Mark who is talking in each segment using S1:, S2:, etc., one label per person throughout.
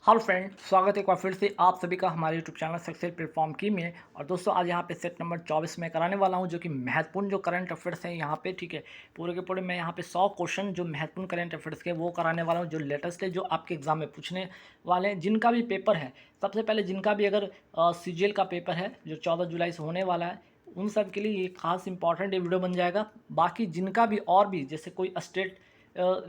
S1: Hello friend, स्वागत है एक बार फिर से आप सभी का हमारे यूट्यूब चैनल सक्सेस प्लेटफॉर्म की में। और दोस्तों आज यहाँ पे सेट नंबर 24 में कराने वाला हूँ, जो कि महत्वपूर्ण जो करंट अफेयर्स हैं यहाँ पे। ठीक है, पूरे के पूरे मैं यहाँ पे 100 क्वेश्चन जो महत्वपूर्ण करंट अफेयर्स के वो कराने वाला हूँ, जो लेटेस्ट है, जो आपके एग्जाम में पूछने वाले हैं, जिनका भी पेपर है। सबसे पहले जिनका भी अगर CGL का पेपर है जो 14 जुलाई से होने वाला है, उन सब के लिए ये खास इंपॉर्टेंट ये वीडियो बन जाएगा। बाकी जिनका भी और भी जैसे कोई स्टेट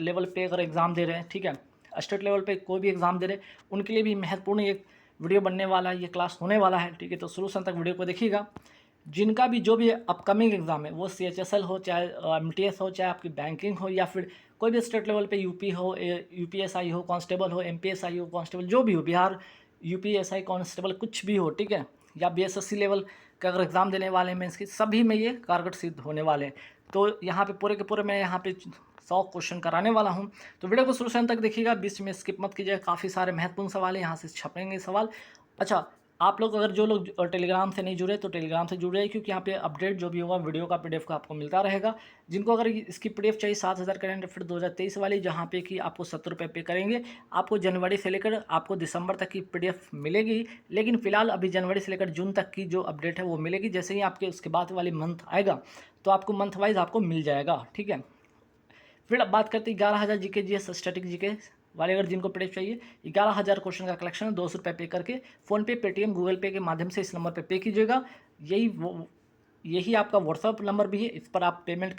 S1: लेवल पे अगर एग्ज़ाम दे रहे हैं, ठीक है, स्टेट लेवल पे कोई भी एग्ज़ाम दे रहे हैं, उनके लिए भी महत्वपूर्ण एक वीडियो बनने वाला है, ये क्लास होने वाला है। ठीक है, तो शुरू से अंत तक वीडियो को देखिएगा। जिनका भी जो भी अपकमिंग एग्ज़ाम है, वो CHSL हो, चाहे MTS हो, चाहे आपकी बैंकिंग हो, या फिर कोई भी स्टेट लेवल पे यूपी हो, UPSI हो, कांस्टेबल हो, MPSI हो, कांस्टेबल जो भी हो, बिहार UPSI कांस्टेबल कुछ भी हो, ठीक है, या BSSC लेवल का अगर एग्ज़ाम देने वाले हैं मेंस की, सभी में ये कारगर सिद्ध होने वाले हैं। तो यहाँ पे पूरे के पूरे मैं यहाँ पे 100 क्वेश्चन कराने वाला हूँ। तो वीडियो को शुरू से अंत तक देखिएगा, बीच में स्किप मत कीजिएगा। काफ़ी सारे महत्वपूर्ण सवाल हैं, यहाँ से छपेंगे सवाल। अच्छा, आप लोग अगर जो लोग टेलीग्राम से नहीं जुड़े तो टेलीग्राम से जुड़ जाइए, क्योंकि यहाँ पे अपडेट जो भी होगा वीडियो का PDF का आपको मिलता रहेगा। जिनको अगर इसकी PDF चाहिए 7000 करंट अफेयर 2023 वाली, जहाँ पे कि आपको 70 रुपये पे करेंगे, आपको जनवरी से लेकर आपको दिसंबर तक की PDF मिलेगी। लेकिन फिलहाल अभी जनवरी से लेकर जून तक की जो अपडेट है वो मिलेगी। जैसे ही आपके उसके बाद वाली मंथ आएगा तो आपको मंथ वाइज आपको मिल जाएगा। ठीक है, फिर अब बात करते हैं 11,000 GK GS स्टैटिक जीके वाले, अगर जिनको PDF चाहिए, 11,000 क्वेश्चन का कलेक्शन है। 200 रुपये पे करके फ़ोनपे, पेटीएम, गूगल पे के माध्यम से इस नंबर पे कीजिएगा। यही आपका व्हाट्सअप नंबर भी है। इस पर आप पेमेंट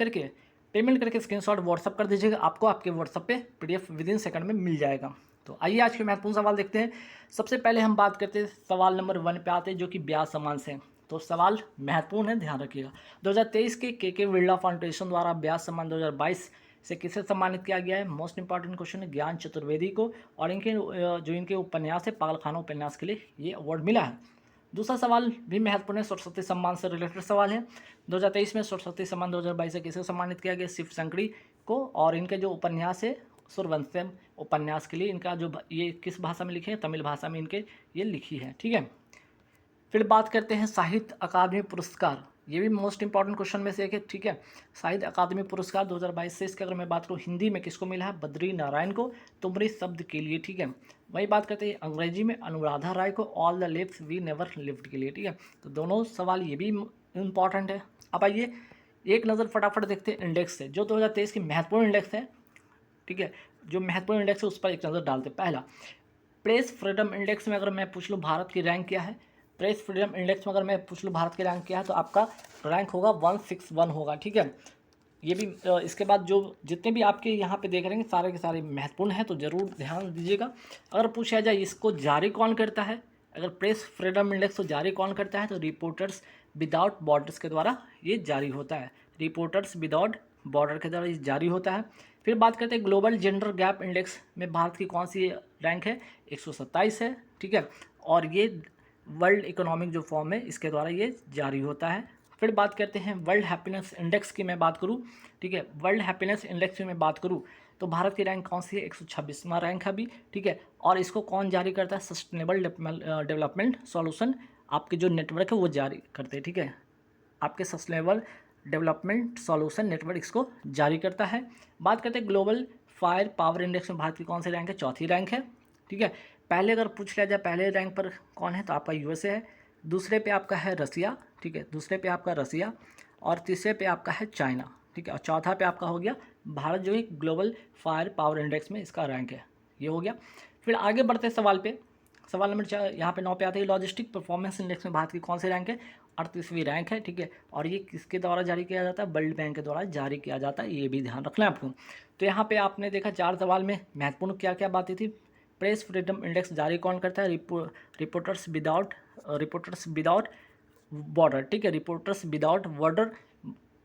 S1: करके स्क्रीनशॉट व्हाट्सअप कर दीजिएगा, आपको आपके व्हाट्सअप पे PDF विदिन सेकंड में मिल जाएगा। तो आइए आज के महत्वपूर्ण सवाल देखते हैं। सबसे पहले हम बात करते हैं सवाल नंबर 1 पे आते हैं, जो कि ब्याज सम्मान से। तो सवाल महत्वपूर्ण है, ध्यान रखिएगा। 2023 के के बिरला फाउंडेशन द्वारा ब्याज सम्मान 2022 से किसे सम्मानित किया गया है? मोस्ट इंपॉर्टेंट क्वेश्चन है, ज्ञान चतुर्वेदी को। और इनके जो इनके उपन्यास है पागलखाना उपन्यास के लिए ये अवार्ड मिला है। दूसरा सवाल भी महत्वपूर्ण है, सरस्वती सम्मान से रिलेटेड सवाल है। 2023 में सरस्वती सम्मान 2022 से किसे सम्मानित किया गया? शिव संकड़ी को। और इनके जो उपन्यास है सूर्यवंशम उपन्यास के लिए, इनका जो ये किस भाषा में लिखे हैं? तमिल भाषा में इनके ये लिखी है। ठीक है, फिर बात करते हैं साहित्य अकादमी पुरस्कार। ये भी मोस्ट इंपॉर्टेंट क्वेश्चन में से एक है। ठीक है, साहित्य अकादमी पुरस्कार 2022 से इसके अगर मैं बात करूँ, हिंदी में किसको मिला है? बद्री नारायण को, तुमरी शब्द के लिए। ठीक है, वही बात करते हैं अंग्रेजी में अनुराधा राय को, all the lives we never lived के लिए। ठीक है, तो दोनों सवाल ये भी इम्पॉर्टेंट है। अब आइए एक नज़र फटाफट देखते हैं इंडेक्स से, जो 2023 की महत्वपूर्ण इंडेक्स है। ठीक है, जो महत्वपूर्ण इंडेक्स है उस पर एक नज़र डालते हैं। पहला, प्रेस फ्रीडम इंडेक्स में अगर मैं पूछ लूँ भारत की रैंक क्या है? प्रेस फ्रीडम इंडेक्स में अगर मैं पूछ लूँ भारत की रैंक क्या है, तो आपका रैंक होगा 161 होगा। ठीक है, ये भी इसके बाद जो जितने भी आपके यहाँ पे देख रहे हैं सारे के सारे महत्वपूर्ण हैं, तो ज़रूर ध्यान दीजिएगा। अगर पूछा जाए इसको जारी कौन करता है, अगर प्रेस फ्रीडम इंडेक्स को जारी कौन करता है, तो रिपोर्टर्स विदाउट बॉर्डर्स के द्वारा ये जारी होता है। रिपोर्टर्स विदाउट बॉर्डर के द्वारा ये जारी होता है। फिर बात करते हैं ग्लोबल जेंडर गैप इंडेक्स में भारत की कौन सी रैंक है? 127 है। ठीक है, और ये वर्ल्ड इकोनॉमिक जो फॉर्म है इसके द्वारा ये जारी होता है। फिर बात करते हैं वर्ल्ड हैप्पीनेस इंडेक्स की मैं बात करूँ। ठीक है, वर्ल्ड हैप्पीनेस इंडेक्स की मैं बात करूँ तो भारत की रैंक कौन सी है? 126वां रैंक है अभी। ठीक है, और इसको कौन जारी करता है? सस्टेनेबल डेवलपमेंट सॉल्यूशन आपके जो नेटवर्क है वो जारी करते हैं। ठीक है, आपके सस्टेनेबल डेवलपमेंट सॉल्यूशन नेटवर्क इसको जारी करता है। बात करते हैं ग्लोबल फायर पावर इंडेक्स में भारत की कौन सी रैंक है? चौथी रैंक है। ठीक है, पहले अगर पूछ लिया जाए पहले रैंक पर कौन है, तो आपका USA है। दूसरे पे आपका है रसिया। ठीक है, दूसरे पे आपका रसिया, और तीसरे पे आपका है चाइना। ठीक है, और चौथा पे आपका हो गया भारत, जो है ग्लोबल फायर पावर इंडेक्स में इसका रैंक है। ये हो गया। फिर आगे बढ़ते सवाल पे, सवाल नंबर 4 यहाँ पे 9 पे आते हैं, लॉजिस्टिक परफॉर्मेंस इंडेक्स में भारत की कौन सी रैंक है? 38वीं रैंक है। ठीक है, और ये किसके द्वारा जारी किया जाता है? वर्ल्ड बैंक के द्वारा जारी किया जाता है, ये भी ध्यान रखना है आपको। तो यहाँ पे आपने देखा 4 सवाल में महत्वपूर्ण क्या क्या बातें थी। प्रेस फ्रीडम इंडेक्स जारी कौन करता है? Reporters without border. ठीक है, रिपोर्टर्स विदाउट बॉर्डर।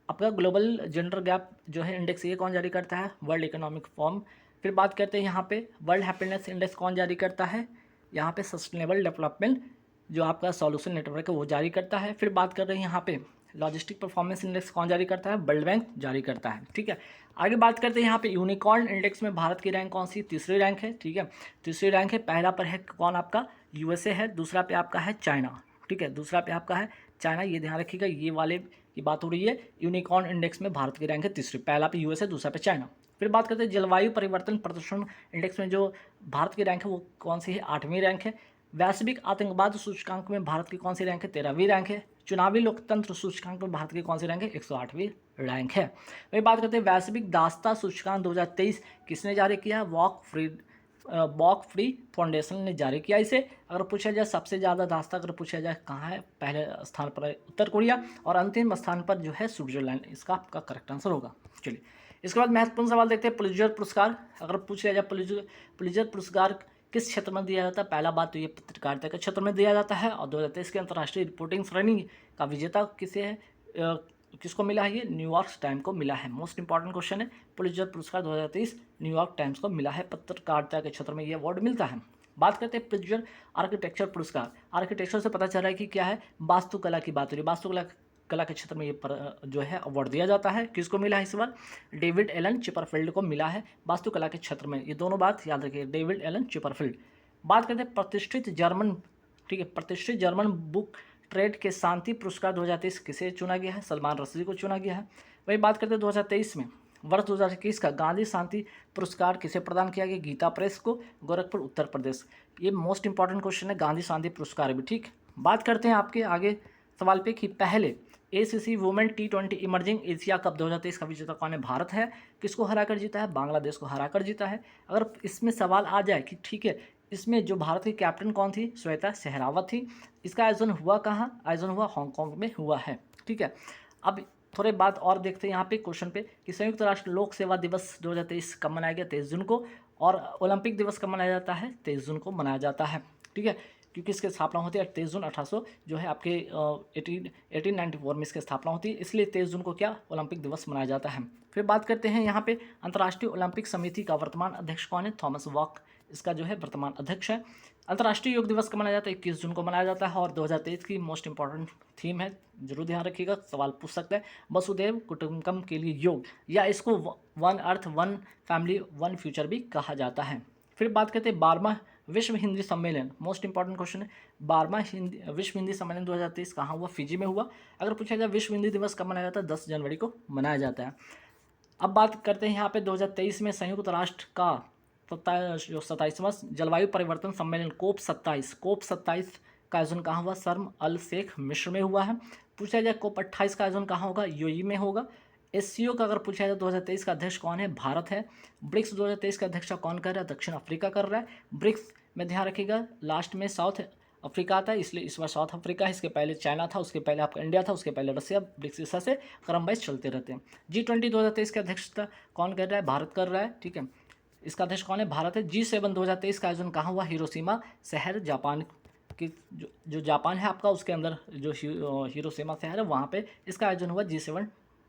S1: आपका ग्लोबल जेंडर गैप जो है इंडेक्स, ये कौन जारी करता है? World economic form. फिर बात करते हैं यहाँ पे वर्ल्ड हैप्पीनेस इंडेक्स कौन जारी करता है? यहाँ पे सस्टेनेबल डेवलपमेंट जो आपका सॉल्यूशन नेटवर्क है वो जारी करता है। फिर बात कर रहे हैं यहाँ पे लॉजिस्टिक परफॉर्मेंस इंडेक्स कौन जारी करता है? वर्ल्ड बैंक जारी करता है। ठीक है, आगे बात करते हैं यहाँ पे यूनिकॉर्न इंडेक्स में भारत की रैंक कौन सी? तीसरी रैंक है। ठीक है, तीसरी रैंक है। पहला पर है कौन? आपका USA है। दूसरा पे आपका है चाइना। ठीक है, दूसरा पे आपका है चाइना, ये ध्यान रखिएगा। ये वाले की बात हो रही है, यूनिकॉर्न इंडेक्स में भारत की रैंक है तीसरी। पहला पे USA, दूसरा पे चाइना। फिर बात करते हैं जलवायु परिवर्तन प्रदर्शन इंडेक्स में जो भारत की रैंक है वो कौन सी है, 8वीं रैंक है। वैश्विक आतंकवाद सूचकांक में भारत की कौन सी रैंक है, 13वीं रैंक है। चुनावी लोकतंत्र सूचकांक में भारत की कौन सी रैंक है, 108वीं रैंक है। वही बात करते हैं वैश्विक दासता सूचकांक 2023 किसने जारी किया है, वॉक फ्री फाउंडेशन ने जारी किया इसे। अगर पूछा जाए सबसे ज़्यादा दास्ता अगर पूछा जाए कहाँ है, पहले स्थान पर है उत्तर कोरिया और अंतिम स्थान पर जो है स्विट्जरलैंड, इसका आपका करेक्ट आंसर होगा। चलिए इसके बाद महत्वपूर्ण सवाल देखते हैं पुलित्जर पुरस्कार। अगर पूछा जाए पुलित्जर पुरस्कार किस क्षेत्र में दिया जाता है, पहला बात तो ये पत्रकारिता के क्षेत्र में दिया जाता है और 2023 के अंतर्राष्ट्रीय रिपोर्टिंग श्रेणी का विजेता किसे है, किसको मिला है, ये न्यूयॉर्क टाइम को मिला है। मोस्ट इंपॉर्टेंट क्वेश्चन है, पुलित्जर पुरस्कार 2023 न्यूयॉर्क टाइम्स को मिला है, पत्रकारिता के क्षेत्र में ये अवार्ड मिलता है। बात करते हैं पुलित्जर आर्किटेक्चर पुरस्कार। आर्किटेक्चर से पता चल रहा है कि क्या है, वास्तुकला की बात हो रही है। वास्तुकला के क्षेत्र में ये जो है अवार्ड दिया जाता है। किसको मिला है इस बार, डेविड एलन चिपरफील्ड को मिला है वास्तुकला के क्षेत्र में। ये दोनों बात याद रखिए, डेविड एलन चिपरफील्ड। बात करते हैं प्रतिष्ठित जर्मन, ठीक है, प्रतिष्ठित जर्मन बुक ट्रेड के शांति पुरस्कार 2023 किसे चुना गया है, सलमान रश्दी को चुना गया है। वही बात करते हैं 2023 में वर्ष 2021 का गांधी शांति पुरस्कार किसे प्रदान किया गया, गीता प्रेस को, गोरखपुर उत्तर प्रदेश। ये मोस्ट इंपॉर्टेंट क्वेश्चन है, गांधी शांति पुरस्कार भी। ठीक, बात करते हैं आपके आगे सवाल पे कि पहले ACC women T20 emerging Asia cup 2023 का विजेता कौन है, भारत है। किसको हराकर जीता है, बांग्लादेश को हराकर जीता है। अगर इसमें सवाल आ जाए कि ठीक है इसमें जो भारत की कैप्टन कौन थी, श्वेता शेहरावत थी। इसका आयोजन हुआ कहाँ, आयोजन हुआ हांगकांग में हुआ है। ठीक है, अब थोड़े बात और देखते हैं यहाँ पे क्वेश्चन पे कि संयुक्त राष्ट्र लोक सेवा दिवस 2023 कब मनाया गया, 23 जून को। और ओलंपिक दिवस कब मनाया जाता है, 23 जून को मनाया जाता है। ठीक है, क्योंकि इसकी स्थापना होती है 23 जून 1800 जो है आपके 1894 में इसकी स्थापना होती है, इसलिए 23 जून को क्या ओलंपिक दिवस मनाया जाता है। फिर बात करते हैं यहाँ पे अंतर्राष्ट्रीय ओलंपिक समिति का वर्तमान अध्यक्ष कौन है, थॉमस बॉक इसका जो है वर्तमान अध्यक्ष है। अंतर्राष्ट्रीय योग दिवस कब मनाया जाता है, 21 जून को मनाया जाता है। और 2023 की मोस्ट इंपॉर्टेंट थीम है, जरूर ध्यान रखिएगा, सवाल पूछ सकते हैं, वसुधैव कुटुंबकम के लिए योग, या इसको one earth one family one future भी कहा जाता है। फिर बात करते हैं 12वां विश्व हिंदी सम्मेलन, मोस्ट इंपॉर्टेंट क्वेश्चन है, 12वां विश्व हिंदी सम्मेलन 2023 कहाँ हुआ, फिजी में हुआ। अगर पूछा जाए विश्व हिंदी दिवस कब मनाया जाता है, 10 जनवरी को मनाया जाता है। अब बात करते हैं यहाँ पे 2023 में संयुक्त राष्ट्र का 27वां जलवायु परिवर्तन सम्मेलन कोप 27 का आयोजन कहाँ हुआ, शर्म अल शेख मिस्र में हुआ है। पूछा जाए कोप 28 का आयोजन कहाँ होगा, यूएई में होगा। SCO का अगर पूछा जाए 2023 का अध्यक्ष कौन है, भारत है। ब्रिक्स 2023 का अध्यक्ष कौन कर रहा है, दक्षिण अफ्रीका कर रहा है। ब्रिक्स में ध्यान रखिएगा लास्ट में साउथ अफ्रीका आता है, इसलिए इस बार साउथ अफ्रीका है। इसके पहले चाइना था, उसके पहले आपका इंडिया था, उसके पहले रसिया। ब्रिक्स इस से क्रम वाइज चलते रहते हैं। G20 2023 की अध्यक्षता कौन कर रहा है, भारत कर रहा है। ठीक है, इसका अध्यक्ष कौन है, भारत है। G7 2023 का आयोजन कहाँ हुआ, हिरोशिमा शहर जापान की, जो जापान है आपका उसके अंदर जो हिरोशिमा शहर है वहाँ पे इसका आयोजन हुआ G7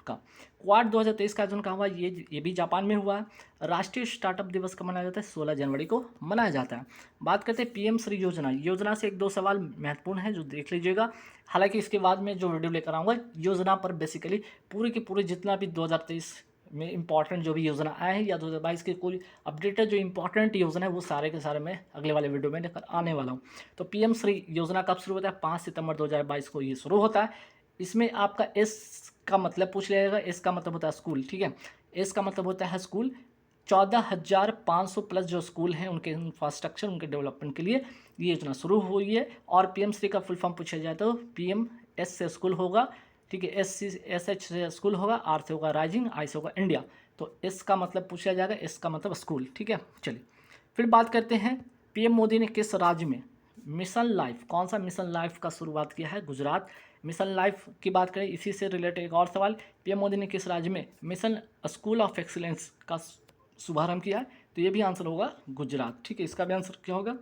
S1: का। क्वाड 2023 का आयोजन कहाँ हुआ, ये भी जापान में हुआ है। राष्ट्रीय स्टार्टअप दिवस कब मनाया जाता है, 16 जनवरी को मनाया जाता है। बात करते हैं PM श्री योजना से 1-2 सवाल महत्वपूर्ण है जो देख लीजिएगा। हालांकि इसके बाद में जो वीडियो लेकर आऊँगा योजना पर बेसिकली पूरी की पूरी जितना भी 2023 में इंपॉर्टेंट जो भी योजना आए हैं या 2022 की कोई अपडेटेड जो इंपॉर्टेंट योजना है वो सारे के सारे मैं अगले वाले वीडियो में लेकर आने वाला हूँ। तो PM श्री योजना कब शुरू होता है, 5 सितंबर 2022 को ये शुरू होता है। इसमें आपका S का मतलब पूछ लिया एस का मतलब होता है स्कूल। ठीक है, एस का मतलब होता है स्कूल। 14,500 प्लस जो स्कूल हैं उनके इंफ्रास्ट्रक्चर उनके डेवलपमेंट के लिए ये योजना शुरू हुई है। और PM श्री का फुल फॉर्म पूछा जाए तो PM S से स्कूल होगा। ठीक है, SH से स्कूल होगा, R से होगा राइजिंग, I से होगा इंडिया। तो S का मतलब पूछा जाएगा, S का मतलब स्कूल। ठीक है, चलिए फिर बात करते हैं PM मोदी ने किस राज्य में मिशन लाइफ, कौन सा मिशन लाइफ का शुरुआत किया है, गुजरात। मिशन लाइफ की बात करें इसी से रिलेटेड एक और सवाल, PM मोदी ने किस राज्य में मिशन स्कूल ऑफ एक्सीलेंस का शुभारंभ किया है, तो ये भी आंसर होगा गुजरात। ठीक है, इसका भी आंसर क्या होगा,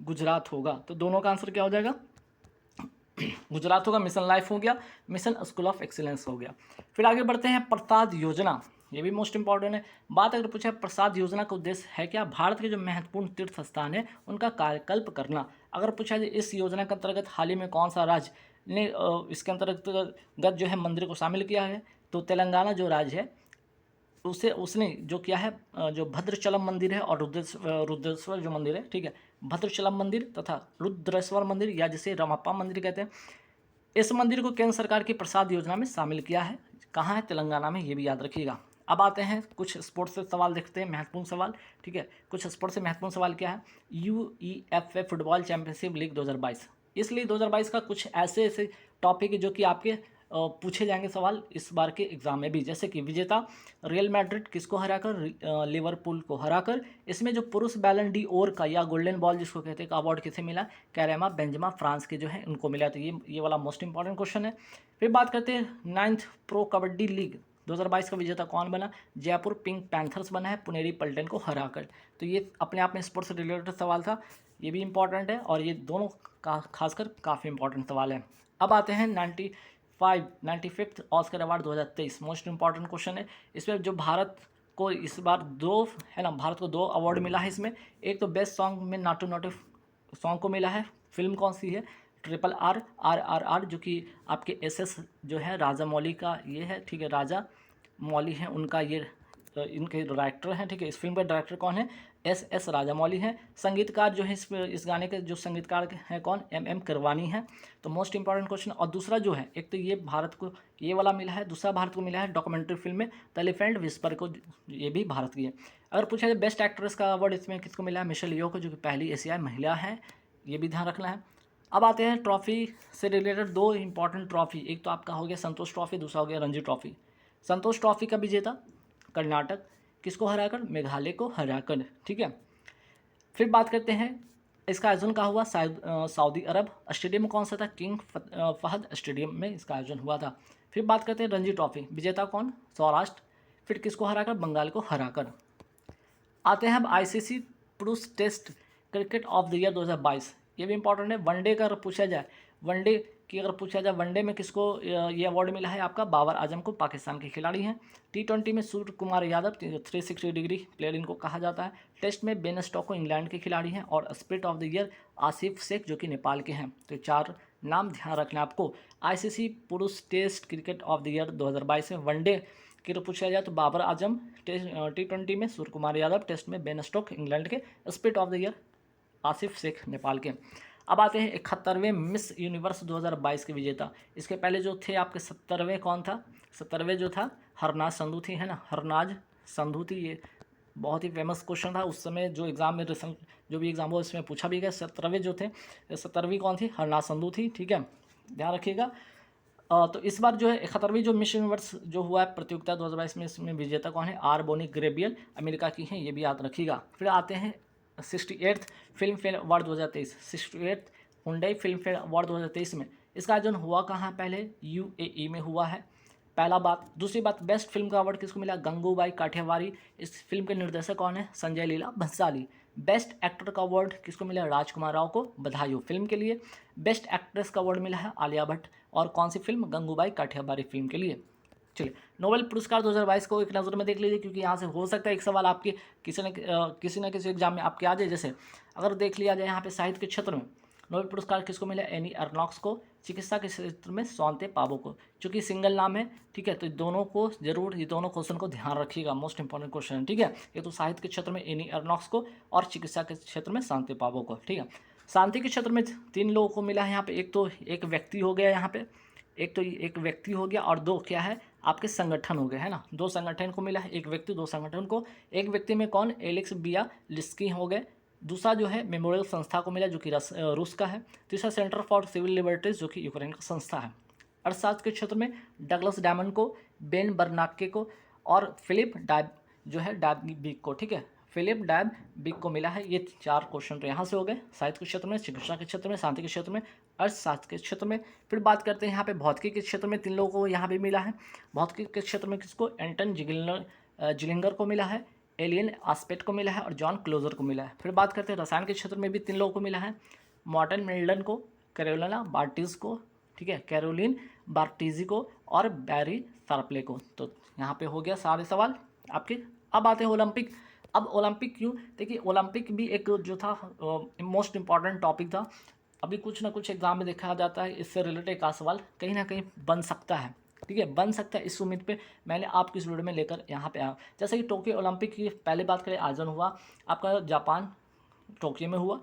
S1: गुजरात होगा। तो दोनों का आंसर क्या हो जाएगा, गुजरात होगा। मिशन लाइफ हो गया, मिशन स्कूल ऑफ एक्सीलेंस हो गया। फिर आगे बढ़ते हैं प्रसाद योजना, ये भी मोस्ट इंपॉर्टेंट है। बात अगर पूछा प्रसाद योजना का उद्देश्य है क्या, भारत के जो महत्वपूर्ण तीर्थ स्थान है उनका कायाकल्प करना। अगर पूछा जाए इस योजना के अंतर्गत हाल ही में कौन सा राज्य ने इसके अंतर्गत जो है मंदिर को शामिल किया है, तो तेलंगाना जो राज्य है उसने जो किया है, जो भद्रचलम मंदिर है और रुद्रेश्वर जो मंदिर है, ठीक है, भद्रचलम मंदिर तथा रुद्रेश्वर मंदिर या जिसे रमप्पा मंदिर कहते हैं, इस मंदिर को केंद्र सरकार की प्रसाद योजना में शामिल किया है। कहाँ है, तेलंगाना में, ये भी याद रखिएगा। अब आते हैं कुछ स्पोर्ट्स से सवाल देखते हैं, महत्वपूर्ण सवाल, ठीक है। कुछ स्पोर्ट्स से महत्वपूर्ण सवाल क्या है, UEFA फुटबॉल चैंपियनशिप लीग 2022। इस लीग 2022 का कुछ ऐसे ऐसे टॉपिक है जो कि आपके पूछे जाएंगे सवाल इस बार के एग्जाम में भी, जैसे कि विजेता रियल मैड्रिड किसको हराकर, लिवरपूल को हराकर। इसमें जो पुरुष बैलन डी ओर का या गोल्डन बॉल जिसको कहते हैं का अवार्ड किसे मिला, कैरेमा बेंजमा फ्रांस के जो है उनको मिला। तो ये वाला मोस्ट इंपॉर्टेंट क्वेश्चन है। फिर बात करते हैं 9th प्रो कबड्डी लीग 2022 का विजेता कौन बना, जयपुर पिंक पैंथर्स बना है पुनेरी पल्टन को हराकर। तो ये अपने आप में स्पोर्ट्स से रिलेटेड सवाल था, ये भी इंपॉर्टेंट है और ये दोनों का खासकर काफ़ी इंपॉर्टेंट सवाल है। अब आते हैं 95th Oscar award 2023, most important question है। इसमें जो भारत को इस बार दो है ना, भारत को 2 अवार्ड मिला है इसमें। एक तो बेस्ट सॉन्ग में नाटू नाटू सॉन्ग को मिला है, फिल्म कौन सी है, RRR जो कि आपके SS जो है राजा मौली का ये है, ठीक है, राजा मौली है उनका ये इनके डायरेक्टर हैं, ठीक है। इस फिल्म का डायरेक्टर कौन है, SS राजा मौली हैं। संगीतकार जो है इस गाने के जो संगीतकार हैं कौन, MM किरवानी हैं। तो मोस्ट इंपॉर्टेंट क्वेश्चन। और दूसरा जो है, एक तो ये भारत को ये वाला मिला है, दूसरा भारत को मिला है डॉक्यूमेंट्री फिल्म में द एलिफेंट विस्पर को, ये भी भारत की है। अगर पूछा जाए बेस्ट एक्ट्रेस का अवार्ड इसमें किसको मिला है, मिशेल यो को, जो कि पहली एशियाई महिला है, ये भी ध्यान रखना है। अब आते हैं ट्रॉफी से रिलेटेड 2 इंपॉर्टेंट ट्रॉफी, एक तो आपका हो गया संतोष ट्रॉफी, दूसरा हो गया रणजी ट्रॉफी। संतोष ट्रॉफी का विजेता कर्नाटक किसको हराकर, मेघालय को हराकर, ठीक है। फिर बात करते हैं इसका आयोजन कहाँ हुआ, सऊदी अरब। स्टेडियम कौन सा था, किंग फहद स्टेडियम में इसका आयोजन हुआ था। फिर बात करते हैं रणजी ट्रॉफी, विजेता कौन, सौराष्ट्र। फिर किसको हराकर, बंगाल को हराकर। आते हैं अब ICC पुरुष test cricket of the year 2022, ये भी इंपॉर्टेंट है। वनडे का अगर पूछा जाए, वनडे की अगर पूछा जाए, वनडे में किसको ये अवार्ड मिला है आपका, बाबर आजम को, पाकिस्तान के खिलाड़ी हैं। T20 में सूर्य कुमार यादव 360 डिग्री प्लेयर इनको कहा जाता है। टेस्ट में बेन स्टोक्स को इंग्लैंड के खिलाड़ी हैं। और spirit of the year Asif Sheikh जो कि नेपाल के हैं। तो 4 नाम ध्यान रखना है आपको। ICC पुरुष test cricket of the year 2022 में वनडे की पूछा जाए तो बाबर आजम, T20 में सूर्य कुमार यादव, टेस्ट में बेन स्टोक्स इंग्लैंड के, spirit of the year Asif Sheikh Nepal के। अब आते हैं 71वें मिस यूनिवर्स 2022 के विजेता। इसके पहले जो थे आपके 70वें कौन था, 70वें जो था हरनाज संधू थी, है ना, हरनाज संधू थी। ये बहुत ही फेमस क्वेश्चन था उस समय, जो एग्ज़ाम में रिसेंट जो भी एग्ज़ाम हुआ इसमें पूछा भी गया। 70वें जो थे, 70वीं कौन थी, हरनाज संधू थी, ठीक है, ध्यान रखिएगा। तो इस बार जो है 71वीं जो मिस यूनिवर्स जो हुआ है प्रतियोगिता 2022 में, इसमें विजेता कौन है, आर बोनी ग्रेबियल, अमेरिका की हैं, ये भी याद रखिएगा। फिर आते हैं 68th film fair award 2023, 68th Hyundai film fair award 2023 में इसका आयोजन हुआ कहाँ, पहले UAE में हुआ है, पहला बात। दूसरी बात, बेस्ट फिल्म का अवार्ड किसको मिला, गंगूबाई काठियावाड़ी। इस फिल्म के निर्देशक कौन है, संजय लीला भंसाली। बेस्ट एक्टर का अवार्ड किसको मिला, राजकुमार राव को, बधाई हो फिल्म के लिए। बेस्ट एक्ट्रेस का अवार्ड मिला है आलिया भट्ट, और कौन सी फिल्म, गंगूबाई काठियावाड़ी फिल्म के लिए। चलिए, नोबेल पुरस्कार 2022 को एक नज़र में देख लीजिए, क्योंकि यहाँ से हो सकता है एक सवाल आपके किसी न किसी एग्जाम में आपके आ जाए। जैसे अगर देख लिया जाए यहाँ पे साहित्य के क्षेत्र में नोबेल पुरस्कार किसको मिला, एनी अर्नॉक्स को। चिकित्सा के क्षेत्र में स्वांते पाबो को, चूँकि सिंगल नाम है, ठीक है। तो दोनों को जरूर, ये दोनों क्वेश्चन को ध्यान रखिएगा, मोस्ट इंपॉर्टेंट क्वेश्चन है, ठीक है। ये तो साहित्य के क्षेत्र में एनी अर्नॉक्स को, और चिकित्सा के क्षेत्र में शांति पाबो को, ठीक है। शांति के क्षेत्र में 3 लोगों को मिला है यहाँ पे, एक तो एक व्यक्ति हो गया यहाँ पे, एक व्यक्ति हो गया, और 2 क्या है आपके संगठन हो गए, है ना। 2 संगठन को मिला है, एक व्यक्ति 2 संगठन को। एक व्यक्ति में कौन, एलेक्स बियालिस्की हो गए। दूसरा जो है मेमोरियल संस्था को मिला, जो कि रूस का है। तीसरा सेंटर फॉर सिविल लिबर्टीज, जो कि यूक्रेन का संस्था है। अर्थशास्त्र के क्षेत्र में डगलस डायमंड को, बेन बर्नाके को, और फिलिप डायबिक को, ठीक है, फिलिप डायबिक को मिला है। ये 4 क्वेश्चन तो यहाँ से हो गए, साहित्य के क्षेत्र में, चिकित्सा के क्षेत्र में, शांति के क्षेत्र में, अर्थशास्त्र के क्षेत्र में। फिर बात करते हैं यहाँ पे भौतिकी के क्षेत्र में 3 लोगों को यहाँ भी मिला है। भौतिकी के क्षेत्र में किसको, एंटन जिलिंगर को मिला है, एलियन आस्पेट को मिला है, और जॉन क्लोजर को मिला है। फिर बात करते हैं रसायन के क्षेत्र में भी 3 लोगों को मिला है, मॉर्टन मेल्डन को, कैरोलिना बार्टिज को, ठीक है, कैरोलिन बार्टिजी को, और बैरी शार्पले को। तो यहाँ पे हो गया सारे सवाल आपके। अब आते हैं ओलंपिक। अब ओलंपिक क्यों, देखिए ओलंपिक भी एक जो था मोस्ट इम्पॉर्टेंट टॉपिक था। अभी कुछ ना कुछ एग्जाम में देखा जाता है, इससे रिलेटेड का सवाल कहीं ना कहीं बन सकता है, ठीक है, बन सकता है। इस उम्मीद पे मैंने आपकी इस वीडियो में लेकर यहाँ पे आया। जैसे कि टोक्यो ओलंपिक की पहले बात करें, आयोजन हुआ आपका जापान टोक्यो में हुआ।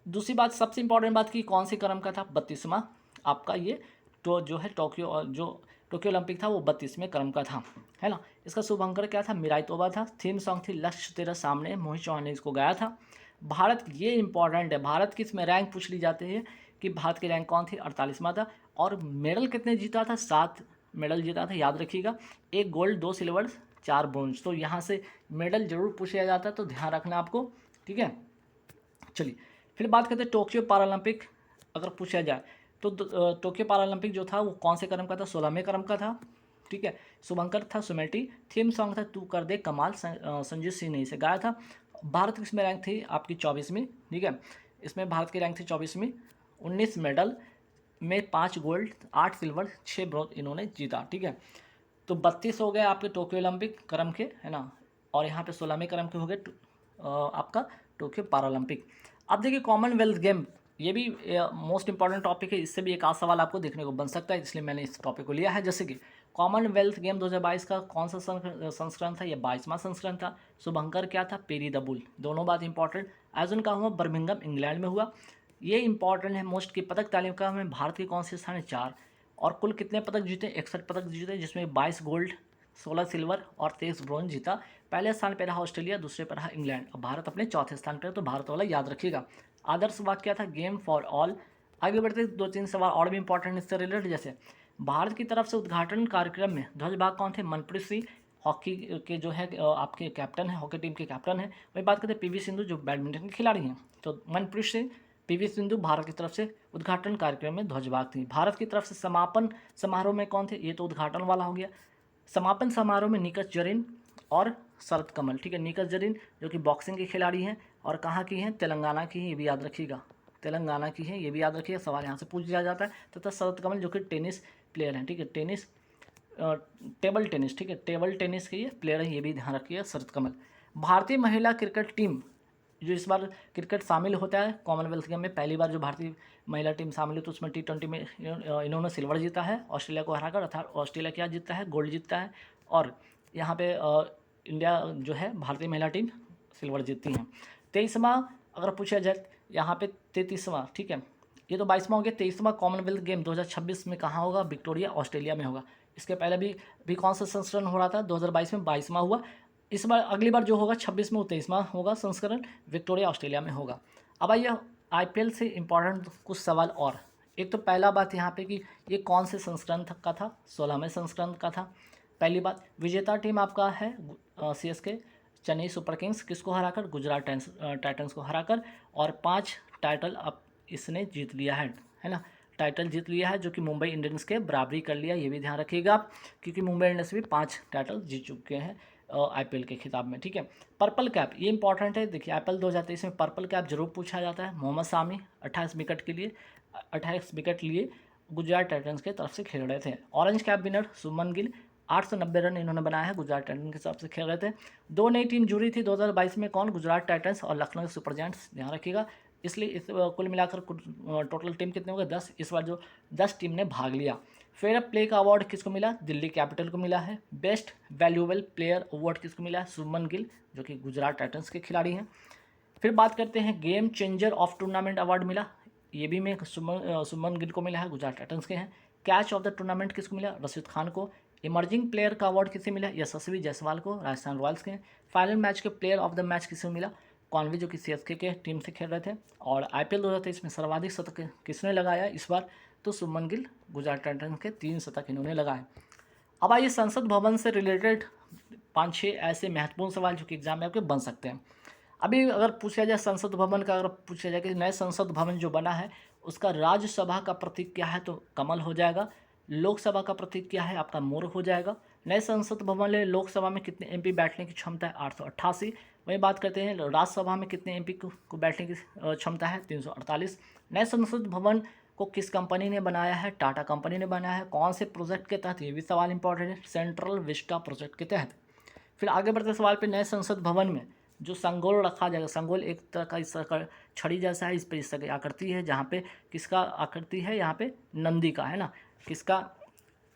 S1: दूसरी बात, सबसे इंपॉर्टेंट बात की कौन सी क्रम का था, 32वां आपका ये तो जो है टोक्यो ओलंपिक था वो 32वें क्रम का था, है ना। इसका शुभांकर क्या था, मिराई तोबा था। थीम सॉन्ग थी लक्ष्य तेरा सामने, मोहित चौहान ने इसको गाया था। भारत, ये इंपॉर्टेंट है, भारत की इसमें रैंक पूछ ली जाती है कि भारत की रैंक कौन थी, 48वां था। और मेडल कितने जीता था, 7 मेडल जीता था, याद रखिएगा। 1 गोल्ड, 2 सिल्वर, 4 ब्रोंज। तो यहाँ से मेडल जरूर पूछा जाता है, तो ध्यान रखना आपको, ठीक है। चलिए फिर बात करते हैं टोक्यो पैरालंपिक। अगर पूछा जाए तो टोक्यो पैरालंपिक जो था वो कौन से क्रम का था, 16वें क्रम का था, ठीक है। शुभंकर था सुमेटी। थीम सॉन्ग था तू कर दे कमाल, संजीत सिंह ने इसे गाया था। भारत की इसमें रैंक थी आपकी 24वीं, ठीक है। इसमें भारत की रैंक थी 24वीं। 19 मेडल में 5 गोल्ड, 8 सिल्वर, 6 ब्रॉन्ज इन्होंने जीता, ठीक है। तो 32 हो गए आपके टोक्यो ओलंपिक क्रम के, है ना। और यहाँ पे 16वें क्रम के हो गए आपका टोक्यो पैरालंपिक। अब देखिए कॉमनवेल्थ गेम, ये भी मोस्ट इंपॉर्टेंट टॉपिक है, इससे भी एक आध सवाल आपको देखने को बन सकता है, इसलिए मैंने इस टॉपिक को लिया है। जैसे कि कॉमनवेल्थ गेम 2022 का कौन सा संस्करण था, ये 22वां संस्करण था। शुभंकर क्या था, पेरी द बुल। दोनों बात इंपॉर्टेंट। आयोजन का हुआ बर्मिंघम इंग्लैंड में हुआ। ये इंपॉर्टेंट है मोस्ट की पदक तालिका में भारत के कौन से स्थान है, 4। और कुल कितने पदक जीते, 61 पदक जीते, जिसमें 22 गोल्ड, 16 सिल्वर और 23 ब्रॉन्ज जीता। पहले स्थान पर रहा ऑस्ट्रेलिया, दूसरे पर रहा इंग्लैंड। अब भारत अपने चौथे स्थान पर है, तो भारत वाला याद रखिएगा। आदर्श वाक्य क्या था, गेम फॉर ऑल। आगे बढ़ते 2-3 सवाल और भी इंपॉर्टेंट इससे रिलेटेड। जैसे भारत की तरफ से उद्घाटन कार्यक्रम में ध्वजवाहक कौन थे, मनप्रीत सिंह, हॉकी के जो है आपके कैप्टन है, हॉकी टीम के कैप्टन है। वही बात करते हैं पीवी सिंधु जो बैडमिंटन के खिलाड़ी हैं, तो मनप्रीत सिंह, पीवी सिंधु भारत की तरफ से उद्घाटन कार्यक्रम में ध्वजवाहक थी। भारत की तरफ से समापन समारोह में कौन थे, ये तो उद्घाटन वाला हो गया। समापन समारोह में निकस जरीन और शरद कमल, ठीक है। निकस जरीन जो कि बॉक्सिंग के खिलाड़ी हैं और कहाँ की हैं, तेलंगाना की हैं, ये भी याद रखिएगा। तेलंगाना की हैं, ये भी याद रखिएगा, सवाल यहाँ से पूछ लिया जाता है। तथा शरद कमल जो कि टेनिस प्लेयर हैं, ठीक है, टेनिस टेबल टेनिस, ठीक है, टेबल टेनिस के ये प्लेयर हैं, ये भी ध्यान रखिएगा, शरद कमल। भारतीय महिला क्रिकेट टीम जो इस बार क्रिकेट शामिल होता है कॉमनवेल्थ गेम में, पहली बार जो भारतीय महिला टीम शामिल हुई तो उसमें T20 में इन्होंने सिल्वर जीता है ऑस्ट्रेलिया को हराकर, अर्थात ऑस्ट्रेलिया क्या जीतता है, गोल्ड जीतता है। और यहाँ पे इंडिया जो है भारतीय महिला टीम सिल्वर जीतती हैं। 23वां अगर पूछा जाए यहाँ पे 33वां, ठीक है, ये तो 22वां हो गया। 23वां कॉमनवेल्थ गेम 2026 में कहाँ होगा, विक्टोरिया ऑस्ट्रेलिया में होगा। इसके पहले भी कौन सा संस्करण हो रहा था, 2022 में 22वां हुआ। इस बार अगली बार जो होगा 26 में, वो 23वां होगा संस्करण, विक्टोरिया ऑस्ट्रेलिया में होगा। अब आइए IPL से इंपॉर्टेंट कुछ सवाल और। एक तो पहला बात यहाँ पे कि ये कौन से संस्करण का था, 16वें संस्करण का था। पहली बात, विजेता टीम आपका है CSK चेन्नई सुपर किंग्स, किसको हराकर, गुजरात टाइटंस को हराकर। और 5 टाइटल अब इसने जीत लिया है ना, टाइटल जीत लिया है, जो कि मुंबई इंडियंस के बराबरी कर लिया, ये भी ध्यान रखिएगा आप, क्योंकि मुंबई इंडियंस भी 5 टाइटल जीत चुके हैं IPL के खिताब में, ठीक है। पर्पल कैप ये इंपॉर्टेंट है, देखिए IPL 2023 में पर्पल कैप जरूर पूछा जाता है। मोहम्मद शामी 28 विकेट के लिए 28 विकेट लिए गुजरात टाइटंस की तरफ से खेल रहे थे। Orange cap winner Shubman Gill, 890 run इन्होंने बनाया है, गुजरात टाइटंस के तरफ से खेल रहे थे। 2 नई टीम जुड़ी थी 2022 में, कौन, गुजरात टाइटंस और लखनऊ सुपर जायंट्स, ध्यान रखिएगा। इसलिए इस कुल मिलाकर टोटल टीम कितने हो गए, 10। इस बार जो 10 टीम ने भाग लिया। फेयर प्ले का अवार्ड किसको मिला, दिल्ली कैपिटल को मिला है। बेस्ट वैल्यूएबल प्लेयर अवार्ड किसको मिला है, शुभमन गिल जो कि गुजरात टाइटंस के खिलाड़ी हैं। फिर बात करते हैं game changer of tournament award मिला, ये भी में शुभमन गिल को मिला है, गुजरात टाइटंस के हैं। कैच ऑफ द टूर्नामेंट किसको मिला, रशीद खान को। इमर्जिंग प्लेयर का अवार्ड किसे मिला, यशस्वी जायसवाल को, राजस्थान रॉयल्स के। फाइनल मैच के प्लेयर ऑफ द मैच किसे मिला, कॉन्वे जो कि CSK के टीम से खेल रहे थे। और IPL 2023 में सर्वाधिक शतक किसने लगाया इस बार, तो शुभमन गिल, गुजरात टाइटंस के 3 शतक इन्होंने लगाए। अब आइए संसद भवन से रिलेटेड 5-6 ऐसे महत्वपूर्ण सवाल जो कि एग्जाम में आपके बन सकते हैं। अभी अगर पूछा जाए संसद भवन का, अगर पूछा जाए कि नए संसद भवन जो बना है उसका राज्यसभा का प्रतीक क्या है, तो कमल हो जाएगा। लोकसभा का प्रतीक क्या है, आपका मोर हो जाएगा। नए संसद भवन में लोकसभा में कितने MP बैठने की क्षमता है, 888। वही बात करते हैं राज्यसभा में कितने MP को बैठने की क्षमता है, 348। नए संसद भवन को किस कंपनी ने बनाया है, टाटा कंपनी ने बनाया है। कौन से प्रोजेक्ट के तहत, ये भी सवाल इंपॉर्टेंट है, सेंट्रल विस्टा प्रोजेक्ट के तहत। फिर आगे बढ़ते सवाल पे, नए संसद भवन में जो संगोल रखा जाएगा, संगोल एक तरह का इस तरह का छड़ी जैसा है, इस पर इस तरह की आकृति है, जहाँ पे किसका आकृति है, यहाँ पे नंदी का है ना, किसका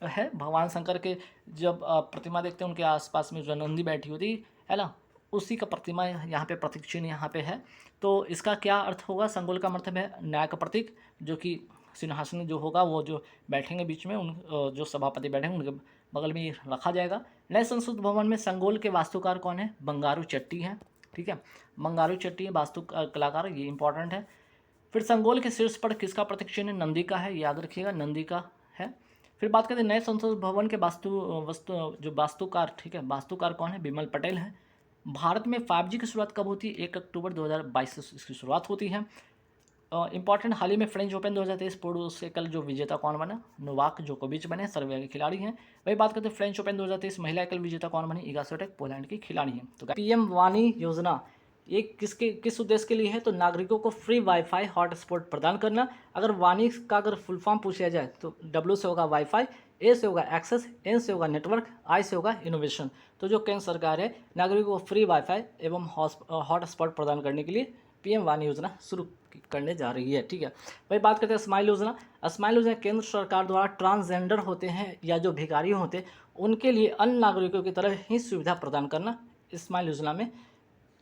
S1: है, भगवान शंकर के जब प्रतिमा देखते हैं उनके आसपास में जो नंदी बैठी होती है ना, उसी का प्रतिमा यहाँ पे प्रतीक चिन्ह यहाँ पे है। तो इसका क्या अर्थ होगा, संगोल का मतलब है न्याय का प्रतीक, जो कि सिंहासन जो होगा वो जो बैठेंगे बीच में, उन जो सभापति बैठेंगे उनके बगल में ये रखा जाएगा। नए संसद भवन में संगोल के वास्तुकार कौन है? बंगारू चट्टी हैं, ठीक है, बंगारू चट्टी है वास्तु कलाकार, ये इंपॉर्टेंट है। फिर संगोल के शीर्ष पर किसका प्रतीक चिन्ह? नंदी का है, याद रखिएगा नंदी का है। फिर बात करते हैं नए संसद भवन के जो वास्तुकार, ठीक है, वास्तुकार कौन है? बिमल पटेल है। भारत में 5G की शुरुआत कब होती है? 1 अक्टूबर 2022 से इसकी शुरुआत होती है। इंपॉर्टेंट, हाल ही में फ्रेंच ओपन 2023 पुरुष से कल जो विजेता कौन बना? नोवाक जोकोविच बने, सर्बिया के खिलाड़ी हैं। वही बात करते हैं फ्रेंच ओपन 2023 महिला एकल विजेता कौन बनी? इगा स्विएटेक, पोलैंड की खिलाड़ी हैं। तो पीएम वाणी योजना ये किस उद्देश्य के लिए है? तो नागरिकों को फ्री वाईफाई हॉटस्पॉट प्रदान करना। अगर वाणी का अगर फुल फॉर्म पूछा जाए तो W से होगा वाईफाई, A से होगा एक्सेस, N से होगा नेटवर्क, I से होगा इनोवेशन। तो जो केंद्र सरकार है नागरिकों को फ्री वाईफाई एवं हॉटस्पॉट प्रदान करने के लिए पीएम वाणी योजना शुरू करने जा रही है, ठीक है। वही बात करते हैं स्माइल योजना। स्माइल योजना केंद्र सरकार द्वारा ट्रांसजेंडर होते हैं या जो भिखारी होते हैं उनके लिए अन्य नागरिकों की तरह ही सुविधा प्रदान करना स्माइल योजना में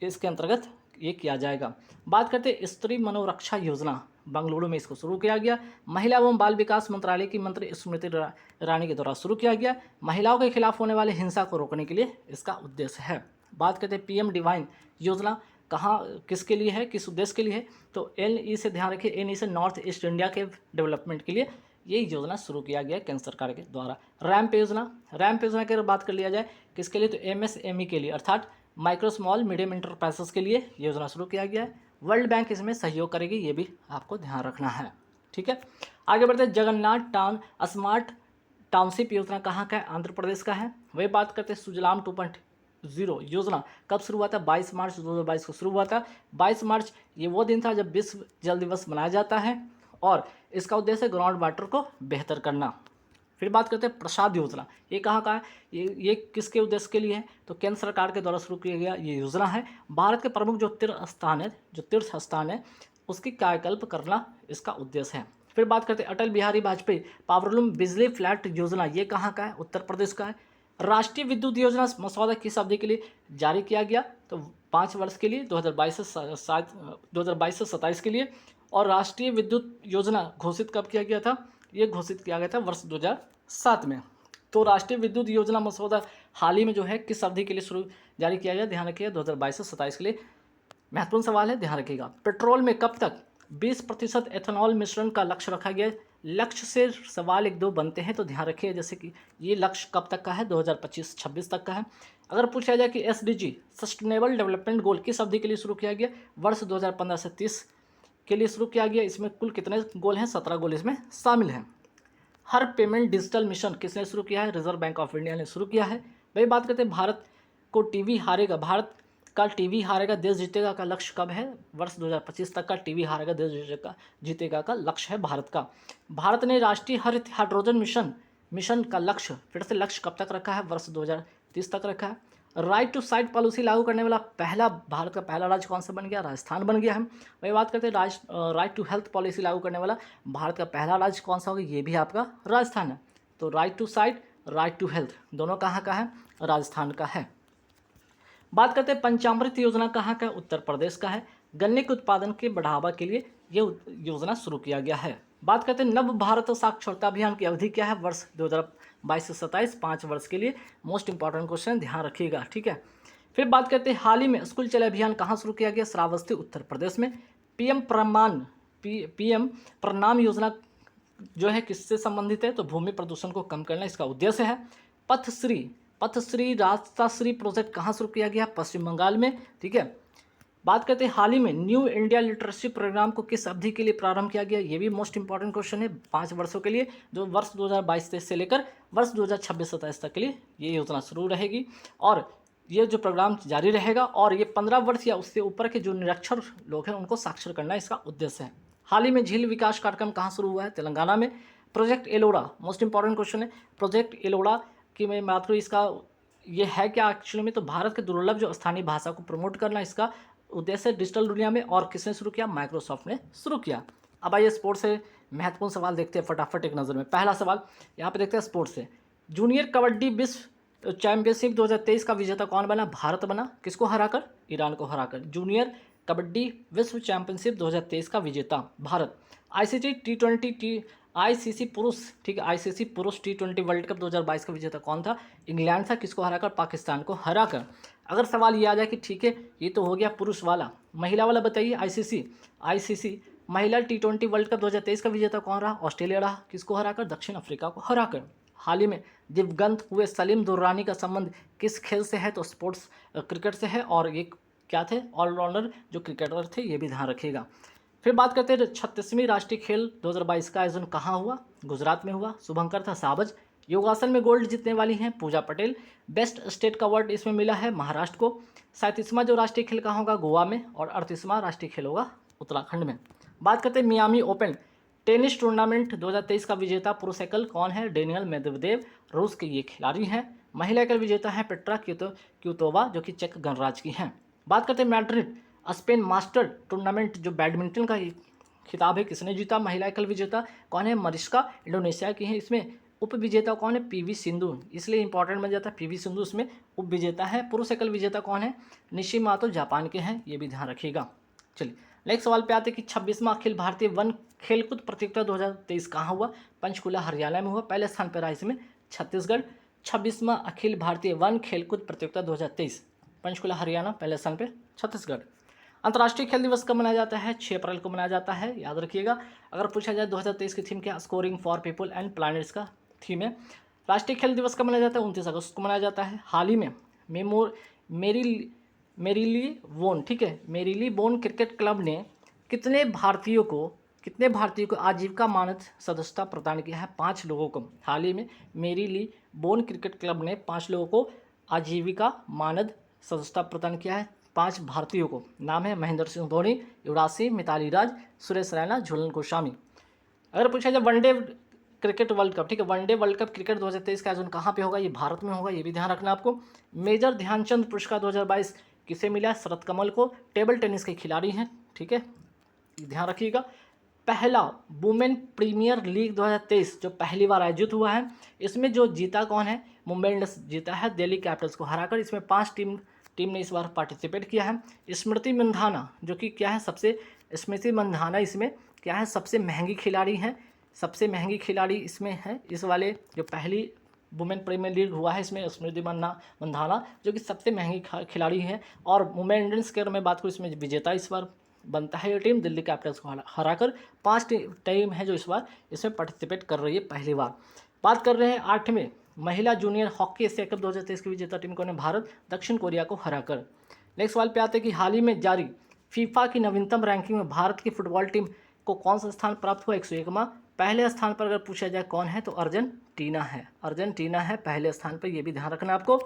S1: इसके अंतर्गत ये किया जाएगा। बात करते हैं स्त्री मनोरक्षा योजना, बंगलुरु में इसको शुरू किया गया। महिला एवं बाल विकास मंत्रालय की मंत्री स्मृति ईरानी के द्वारा शुरू किया गया। महिलाओं के खिलाफ होने वाले हिंसा को रोकने के लिए इसका उद्देश्य है। बात करते हैं पीएम डिवाइन योजना, कहाँ किसके लिए है, किस उद्देश्य के लिए है? तो NE से ध्यान रखिए, NE से नॉर्थ ईस्ट इंडिया के डेवलपमेंट के लिए ये योजना शुरू किया गया केंद्र सरकार के द्वारा। रैम्प योजना की अगर बात कर लिया जाए किसके लिए? तो MSME के लिए, अर्थात माइक्रो स्मॉल मीडियम इंटरप्राइजेस के लिए योजना शुरू किया गया है। वर्ल्ड बैंक इसमें सहयोग करेगी, ये भी आपको ध्यान रखना है, ठीक है। आगे बढ़ते हैं जगन्नाथ स्मार्ट टाउनशिप योजना कहाँ का है? आंध्र प्रदेश का है। वही बात करते हैं सुजलाम 2.0 योजना कब शुरू हुआ था? 22 मार्च 2022 को शुरू हुआ था। 22 मार्च ये वो दिन था जब विश्व जल दिवस मनाया जाता है और इसका उद्देश्य है ग्राउंड वाटर को बेहतर करना। फिर बात करते हैं प्रसाद योजना, ये कहाँ का है? ये किसके उद्देश्य के लिए है? तो केंद्र सरकार के द्वारा शुरू किया गया ये योजना है। भारत के प्रमुख जो तीर्थ स्थान है उसकी कायाकल्प करना इसका उद्देश्य है। फिर बात करते हैं अटल बिहारी वाजपेयी पावरलूम बिजली फ्लैट योजना, ये कहाँ का है? उत्तर प्रदेश का है। राष्ट्रीय विद्युत योजना मसौदा किस अवधि के लिए जारी किया गया? तो 5 वर्ष के लिए, 2022 से 27 के लिए। और राष्ट्रीय विद्युत योजना घोषित कब किया गया था? ये घोषित किया गया था वर्ष 2007 में। तो राष्ट्रीय विद्युत योजना मसौदा हाल ही में जो है किस अवधि के लिए जारी किया गया? ध्यान रखिएगा 2022 से 27 के लिए। महत्वपूर्ण सवाल है, ध्यान रखिएगा। पेट्रोल में कब तक 20% एथेनॉल मिश्रण का लक्ष्य रखा गया है? लक्ष्य से सवाल 1-2 बनते हैं तो ध्यान रखिए, जैसे कि ये लक्ष्य कब तक का है? 2025-26 तक का है। अगर पूछा जाए कि SDG सस्टेनेबल डेवलपमेंट गोल किस अवधि के लिए शुरू किया गया? वर्ष 2015 से 30 के लिए शुरू किया गया। इसमें कुल कितने गोल हैं? 17 गोल इसमें शामिल हैं। हर पेमेंट डिजिटल मिशन किसने शुरू किया है? रिजर्व बैंक ऑफ इंडिया ने शुरू किया है। वही बात करते हैं भारत का टीवी हारेगा देश जीतेगा का लक्ष्य कब है? वर्ष 2025 तक का टीवी हारेगा देश जीतेगा का लक्ष्य है भारत का। भारत ने राष्ट्रीय हरित हाइड्रोजन मिशन का लक्ष्य फिर से लक्ष्य कब तक रखा है? वर्ष 2030 तक रखा है। राइट टू साइट पॉलिसी लागू करने वाला भारत का पहला राज्य कौन सा बन गया? राजस्थान बन गया है। वही बात करते हैं राइट टू हेल्थ पॉलिसी लागू करने वाला भारत का पहला राज्य कौन सा होगा? ये भी आपका राजस्थान है। तो right to site, right to health दोनों कहाँ का है? राजस्थान का है। बात करते हैं पंचामृत योजना कहाँ का है? उत्तर प्रदेश का है। गन्ने के उत्पादन के बढ़ावा के लिए ये योजना शुरू किया गया है। बात करते हैं नव भारत साक्षरता अभियान की अवधि क्या है? वर्ष 2022 से 27, 5 वर्ष के लिए। मोस्ट इंपॉर्टेंट क्वेश्चन, ध्यान रखिएगा, ठीक है। फिर बात करते हैं हाल ही में स्कूल चले अभियान कहाँ शुरू किया गया? श्रावस्ती उत्तर प्रदेश में। पीएम प्रणाम योजना जो है किससे संबंधित है? तो भूमि प्रदूषण को कम करना इसका उद्देश्य है। पथश्री राजश्री प्रोजेक्ट कहाँ शुरू किया गया? पश्चिम बंगाल में, ठीक है। बात करते हैं हाल ही में न्यू इंडिया लिटरेसी प्रोग्राम को किस अवधि के लिए प्रारंभ किया गया? ये भी मोस्ट इंपॉर्टेंट क्वेश्चन है। 5 वर्षों के लिए, जो वर्ष 2022 से लेकर वर्ष 2026-27 तक के लिए ये योजना शुरू रहेगी और ये जो प्रोग्राम जारी रहेगा। और ये 15 वर्ष या उससे ऊपर के जो निरक्षर लोग हैं उनको साक्षर करना इसका उद्देश्य है। हाल ही में झील विकास कार्यक्रम कहाँ शुरू हुआ है? तेलंगाना में। प्रोजेक्ट एलोड़ा, मोस्ट इंपॉर्टेंट क्वेश्चन है। प्रोजेक्ट एलोड़ा की मैं बात करूँ, इसका ये है क्या एक्चुअली में? तो भारत के दुर्लभ जो स्थानीय भाषा को प्रमोट करना इसका उद्देश्य डिजिटल दुनिया में। और किसने शुरू किया? माइक्रोसॉफ्ट ने शुरू किया। अब आइए स्पोर्ट्स से महत्वपूर्ण सवाल देखते हैं फटाफट एक नज़र में। पहला सवाल यहाँ पे देखते हैं स्पोर्ट्स से। जूनियर कबड्डी विश्व चैंपियनशिप 2023 का विजेता कौन बना? भारत बना। किसको हराकर? ईरान को हराकर। जूनियर कबड्डी विश्व चैंपियनशिप 2023 का विजेता भारत। आईसीसी पुरुष, ठीक है, आईसीसी पुरुष T20 वर्ल्ड कप 2022 का विजेता कौन था? इंग्लैंड था। किसको हराकर? पाकिस्तान को हराकर। अगर सवाल ये आ जाए कि ठीक है ये तो हो गया पुरुष वाला, महिला वाला बताइए। आईसीसी महिला T20 वर्ल्ड कप 2023 का विजेता कौन रहा? ऑस्ट्रेलिया रहा। किसको हराकर? दक्षिण अफ्रीका को हराकर। हाल ही में दिवंगत हुए सलीम दुर्रानी का संबंध किस खेल से है? तो स्पोर्ट्स क्रिकेट से है, और ये क्या थे? ऑलराउंडर जो क्रिकेटर थे, ये भी ध्यान रखिएगा। फिर बात करते हैं 36वीं राष्ट्रीय खेल 2022 का आयोजन कहाँ हुआ? गुजरात में हुआ। शुभंकर था साबज। योगासन में गोल्ड जीतने वाली हैं पूजा पटेल। बेस्ट स्टेट का अवार्ड इसमें मिला है महाराष्ट्र को। 37वां जो राष्ट्रीय खेल कहाँ होगा? गोवा में। और 38वां राष्ट्रीय खेल होगा उत्तराखंड में। बात करते हैं मियामी ओपन टेनिस टूर्नामेंट 2023 का विजेता पुरुष एकल कौन है? डेनियल मेदवेदेव, रूस के ये खिलाड़ी हैं। महिला एकल विजेता है पेट्रा क्यूतोवा, जो कि चेक गणराज्य की हैं। बात करते हैं मैड्रिड स्पेन मास्टर टूर्नामेंट जो बैडमिंटन का खिताब है, किसने जीता? महिला एकल विजेता कौन है? मरिस्का, इंडोनेशिया की है। इसमें उप विजेता कौन है? पीवी सिंधु, इसलिए इंपॉर्टेंट बन जाता है। पीवी सिंधु इसमें उप विजेता है। पुरुष एकल विजेता कौन है? निशिमातो, जापान के हैं, ये भी ध्यान रखिएगा। चलिए नेक्स्ट सवाल पे आते हैं कि 26वां अखिल भारतीय वन खेलकूद प्रतियोगिता 2023 कहाँ हुआ? पंचकुला हरियाणा में हुआ। पहले स्थान पर रहा इसमें छत्तीसगढ़। 26वां अखिल भारतीय वन खेलकूद प्रतियोगिता 2023 पंचकुला हरियाणा, पहले स्थान पर छत्तीसगढ़। अंतर्राष्ट्रीय खेल दिवस कब मनाया जाता है? 6 अप्रैल को मनाया जाता है, याद रखिएगा। अगर पूछा जाए 2023 की थीम क्या? Scoring for people and planets का थीम है। राष्ट्रीय खेल दिवस कब मनाया जाता है? 29 अगस्त को मनाया जाता है। हाल ही में मेरीली-बोन, ठीक है, मेरीली-बोन क्रिकेट क्लब ने कितने भारतीयों को आजीविका मानद सदस्यता प्रदान किया है? 5 लोगों को। हाल ही में मेरीली-बोन क्रिकेट क्लब ने 5 लोगों को आजीविका मानद सदस्यता प्रदान किया है। 5 भारतीयों को। नाम है महेंद्र सिंह धोनी, युवराज सिंह, मिताली राज, सुरेश रैना, झूलन गोस्वामी। अगर पूछा जाए वनडे क्रिकेट वर्ल्ड कप, ठीक है, वनडे वर्ल्ड कप क्रिकेट 2023 का आयोजन कहाँ पे होगा? ये भारत में होगा, ये भी ध्यान रखना आपको। मेजर ध्यानचंद पुरस्कार 2022 किसे मिला? शरत कमल को। टेबल टेनिस के खिलाड़ी हैं, ठीक है, ध्यान रखिएगा। पहला वुमेन प्रीमियर लीग 2023 जो पहली बार आयोजित हुआ है, इसमें जो जीता कौन है? मुंबई इंडियंस जीता है दिल्ली कैपिटल्स को हराकर। इसमें 5 टीम ने इस बार पार्टिसिपेट किया है। स्मृति मंधाना जो कि क्या है? स्मृति मंधाना इसमें क्या है? सबसे महंगी खिलाड़ी हैं। सबसे महंगी खिलाड़ी इसमें है। इस वाले जो पहली वुमेन प्रीमियर लीग हुआ है, इसमें स्मृति मंधाना जो कि सबसे महंगी खिलाड़ी है। और मुंबई इंडियंस की अगर मैं बात करूँ, इसमें विजेता इस बार बनता है ये टीम दिल्ली कैपिटल्स को हराकर। 5 टीम है जो इस बार इसमें पार्टिसिपेट कर रही है पहली बार। बात कर रहे हैं 8वें महिला जूनियर हॉकी एशिया कप 2023 की विजेता टीम कौन है? भारत, दक्षिण कोरिया को हराकर। नेक्स्ट सवाल पे आते हैं कि हाल ही में जारी फीफा की नवीनतम रैंकिंग में भारत की फुटबॉल टीम को कौन सा स्थान प्राप्त हुआ? 101वां। पहले स्थान पर अगर पूछा जाए कौन है, तो अर्जेंटीना है पहले स्थान पर, यह भी ध्यान रखना आपको।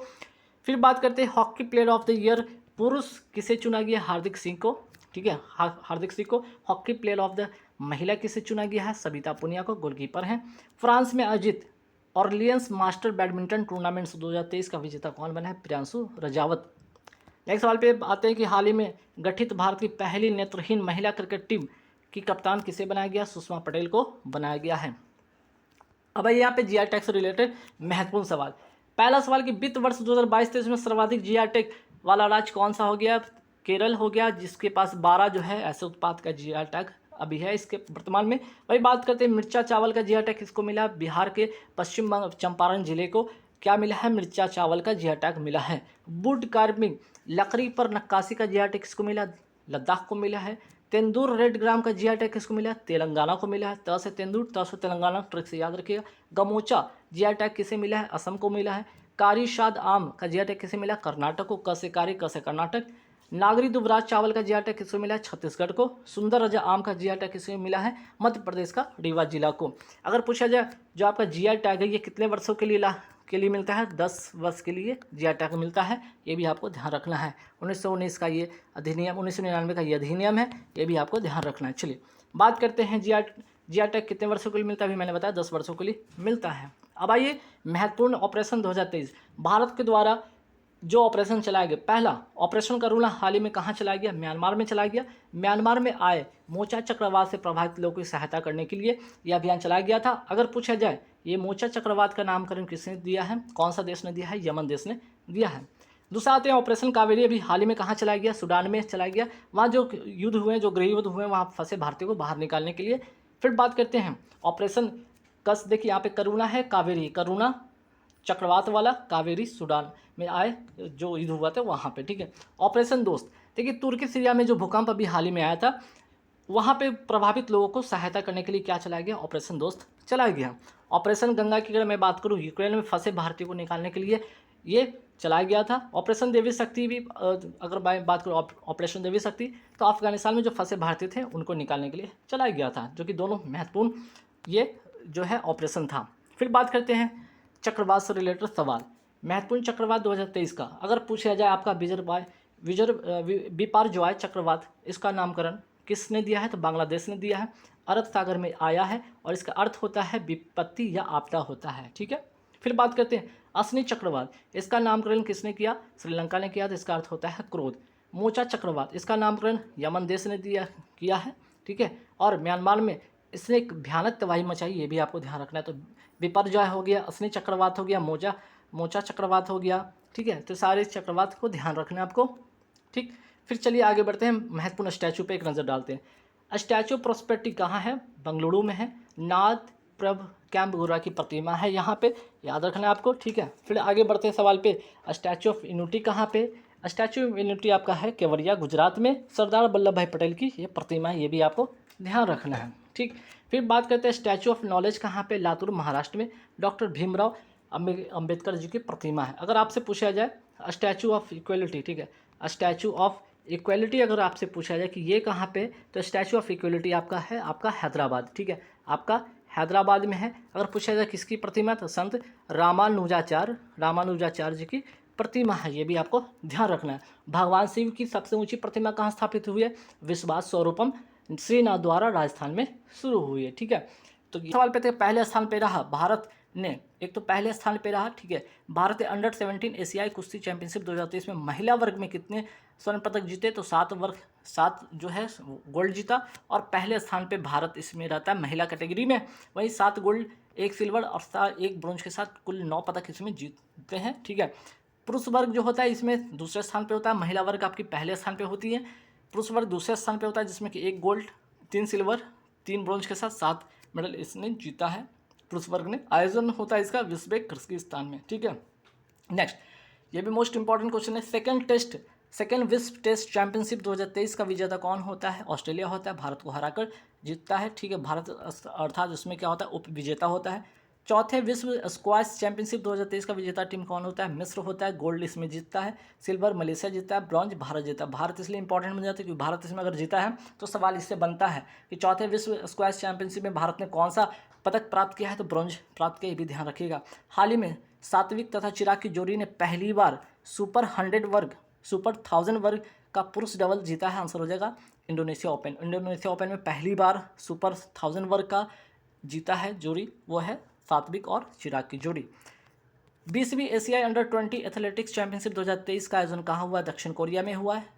S1: फिर बात करते हैं hockey player of the year पुरुष किसे चुना गया? हार्दिक सिंह को, ठीक है, हार्दिक सिंह को। हॉकी प्लेयर ऑफ द महिला किसे चुना गया है? सबिता पुनिया को, गोलकीपर हैं। फ्रांस में आयोजित ऑर्लियंस मास्टर बैडमिंटन टूर्नामेंट 2023 का विजेता कौन बना है? प्रियांशु रजावत। नेक्स्ट सवाल पे आते हैं कि हाल ही में गठित भारत की पहली नेत्रहीन महिला क्रिकेट टीम की कप्तान किसे बनाया गया? सुषमा पटेल को बनाया गया है। अब यहाँ पे जीआर टैग से रिलेटेड महत्वपूर्ण सवाल। पहला सवाल कि वित्त वर्ष 2022-23 में सर्वाधिक जीआर टैग वाला राज्य कौन सा हो गया? केरल हो गया, जिसके पास 12 जो है ऐसे उत्पाद का जीआर टैग अभी है इसके वर्तमान में। वही बात करते हैं मिर्चा चावल का जीआर टैग किसको मिला? बिहार के पश्चिम चंपारण जिले को क्या मिला है? मिर्चा चावल का जीआर टैग मिला है। वुड कार्विंग लकड़ी पर नक्काशी का जीआर टैग किसको मिला? लद्दाख को मिला है। तेंदुर रेड ग्राम का जीआर टैग किसको मिला? तेलंगाना को मिला है। त से तेंदुर, त से तेलंगाना, ट्रिक से याद रखिएगा। गमोचा जीआर टैग किसे मिला है? असम को मिला है। कारीशाद आम का जीआर टैग किसे मिला? कर्नाटक को, क से कारी, क से कर्नाटक। नागरी दुबराज चावल का जीआर टैग किसको मिला है? छत्तीसगढ़ को। सुंदर रजा आम का जीआर टैग किसको मिला है? मध्य प्रदेश का रीवा जिला को। अगर पूछा जाए जो आपका जीआर टैग है ये कितने वर्षों के लिए मिलता है? 10 वर्ष के लिए जीआर टैग मिलता है, ये भी आपको ध्यान रखना है। 1919 का ये अधिनियम, 1999 का ये अधिनियम है, ये भी आपको ध्यान रखना है। चलिए बात करते हैं जीआर टैग कितने वर्षों के लिए मिलता है? अभी मैंने बताया 10 वर्षों के लिए मिलता है। अब आइए महत्वपूर्ण ऑपरेशन 2023 भारत के द्वारा जो ऑपरेशन चलाया गया। पहला ऑपरेशन करुणा हाल ही में कहाँ चलाया गया? म्यांमार में चलाया गया। म्यांमार में आए मोचा चक्रवात से प्रभावित लोगों की सहायता करने के लिए यह अभियान चलाया गया था। अगर पूछा जाए ये मोचा चक्रवात का नामकरण किसने दिया है? कौन सा देश ने दिया है? यमन देश ने दिया है। दूसरा आते हैं ऑपरेशन कावेरी, अभी हाल ही में कहाँ चलाया गया, सूडान में चलाया गया। वहाँ जो युद्ध हुए, जो गृह युद्ध हुए, वहाँ फंसे भारतीयों को बाहर निकालने के लिए। फिर बात करते हैं ऑपरेशन कस, देखिए यहाँ पे करुणा है, कावेरी, करुणा चक्रवात वाला, कावेरी सूडान में आए जो युद्ध हुआ था वहाँ पे, ठीक है। ऑपरेशन दोस्त, देखिए तुर्की सीरिया में जो भूकंप अभी हाल ही में आया था, वहाँ पे प्रभावित लोगों को सहायता करने के लिए क्या चलाया गया, ऑपरेशन दोस्त चलाया गया। ऑपरेशन गंगा की अगर मैं बात करूँ, यूक्रेन में फंसे भारतीयों को निकालने के लिए ये चलाया गया था। ऑपरेशन देवी शक्ति भी अगर मैं बात करूँ, ऑपरेशन देवी शक्ति, तो अफगानिस्तान में जो फंसे भारतीय थे उनको निकालने के लिए चलाया गया था, जो कि दोनों महत्वपूर्ण ये जो है ऑपरेशन था। फिर बात करते हैं चक्रवात से रिलेटेड सवाल। महत्वपूर्ण चक्रवात 2023 का अगर पूछा जाए आपका बिपारजॉय चक्रवात, इसका नामकरण किसने दिया है, तो बांग्लादेश ने दिया है। अरब सागर में आया है और इसका अर्थ होता है विपत्ति या आपदा होता है, ठीक है। फिर बात करते हैं असनी चक्रवात, इसका नामकरण किसने किया, श्रीलंका ने किया, तो इसका अर्थ होता है क्रोध। मोचा चक्रवात, इसका नामकरण यमन देश ने किया है, ठीक है। और म्यांमार में इसने एक भयानक तबाही मचाई, ये भी आपको ध्यान रखना है। तो बिपरजॉय हो गया, असनी चक्रवात हो गया, मोचा चक्रवात हो गया, ठीक है। तो सारे चक्रवात को ध्यान रखना है आपको, ठीक। फिर चलिए आगे बढ़ते हैं, महत्वपूर्ण स्टैचू पे एक नज़र डालते हैं। स्टैचू ऑफ प्रॉस्पेरिटी कहाँ है, बेंगलुरु में है। नाथ प्रभ कैम्पगुरा की प्रतिमा है यहाँ पे, याद रखना है आपको, ठीक है। फिर आगे बढ़ते हैं सवाल पे, स्टैचू ऑफ यूनिटी कहाँ पे, स्टैचू ऑफ यूनिटी आपका है केवड़िया गुजरात में। सरदार वल्लभ भाई पटेल की ये प्रतिमा है, ये भी आपको ध्यान रखना है, ठीक। फिर बात करते हैं स्टैचू ऑफ नॉलेज कहाँ पे, लातूर महाराष्ट्र में। डॉक्टर भीमराव अम्बेडकर जी की प्रतिमा है। अगर आपसे पूछा जाए स्टैचू ऑफ इक्वलिटी, ठीक है, स्टैचू ऑफ इक्वलिटी अगर आपसे पूछा जाए कि ये कहाँ पे, तो स्टैचू ऑफ इक्वलिटी आपका है आपका हैदराबाद, ठीक है, आपका हैदराबाद में है। अगर पूछा जाए किसकी प्रतिमा, तो संत रामानुजाचार्य जी की प्रतिमा है, ये भी आपको ध्यान रखना है। भगवान शिव की सबसे ऊंची प्रतिमा कहाँ स्थापित हुई है, विश्वास स्वरूपम श्रीनाथद्वारा राजस्थान में शुरू हुई है, ठीक है। तो सवाल पे थे, पहले स्थान पे रहा भारत ने, एक तो पहले स्थान पे रहा, ठीक है। भारत ने अंडर-17 एशियाई कुश्ती चैंपियनशिप 2023 में महिला वर्ग में कितने स्वर्ण पदक जीते, तो 7 जो है गोल्ड जीता, और पहले स्थान पे भारत इसमें रहता है महिला कैटेगरी में। वहीं 7 गोल्ड, 1 सिल्वर और 1 ब्रोंज के साथ कुल 9 पदक इसमें जीतते हैं, ठीक है। पुरुष वर्ग जो होता है इसमें दूसरे स्थान पे होता है, महिला वर्ग आपकी पहले स्थान पे होती है। पुरुष वर्ग दूसरे स्थान पे होता है, जिसमें कि 1 गोल्ड, 3 सिल्वर, 3 ब्रोंज के साथ 7 मेडल इसने जीता है, पुरुष वर्ग ने। आयोजन होता है इसका किर्गिस्तान में, ठीक है। नेक्स्ट, ये भी मोस्ट इंपॉर्टेंट क्वेश्चन है, सेकेंड विश्व टेस्ट चैंपियनशिप 2023 का विजेता कौन होता है, ऑस्ट्रेलिया होता है, भारत को हराकर जीतता है, ठीक है। भारत अर्थात उसमें क्या होता है, उप विजेता होता है। चौथे विश्व स्क्वैश चैंपियनशिप 2023 का विजेता टीम कौन होता है, मिस्र होता है, गोल्ड इसमें जीतता है। सिल्वर मलेशिया जीतता है, ब्रॉन्ज भारत जीता है। भारत इसलिए इंपॉर्टेंट बन जाता है क्योंकि भारत इसमें अगर जीता है तो सवाल इससे बनता है कि चौथे विश्व स्क्वैश चैंपियनशिप में भारत ने कौन सा पदक प्राप्त किया है, तो ब्रॉन्ज प्राप्त किया, ये भी ध्यान रखिएगा। हाल ही में सात्विक तथा चिराग की जोड़ी ने पहली बार सुपर 1000 वर्ग का पुरुष डबल जीता है, आंसर हो जाएगा इंडोनेशिया ओपन में पहली बार सुपर 1000 वर्ग का जीता है जोड़ी, वो है सात्विक और चिराग की जोड़ी। 20वीं एशियाई अंडर-20 एथलेटिक्स चैंपियनशिप 2023 का आयोजन कहाँ हुआ है, दक्षिण कोरिया में हुआ है।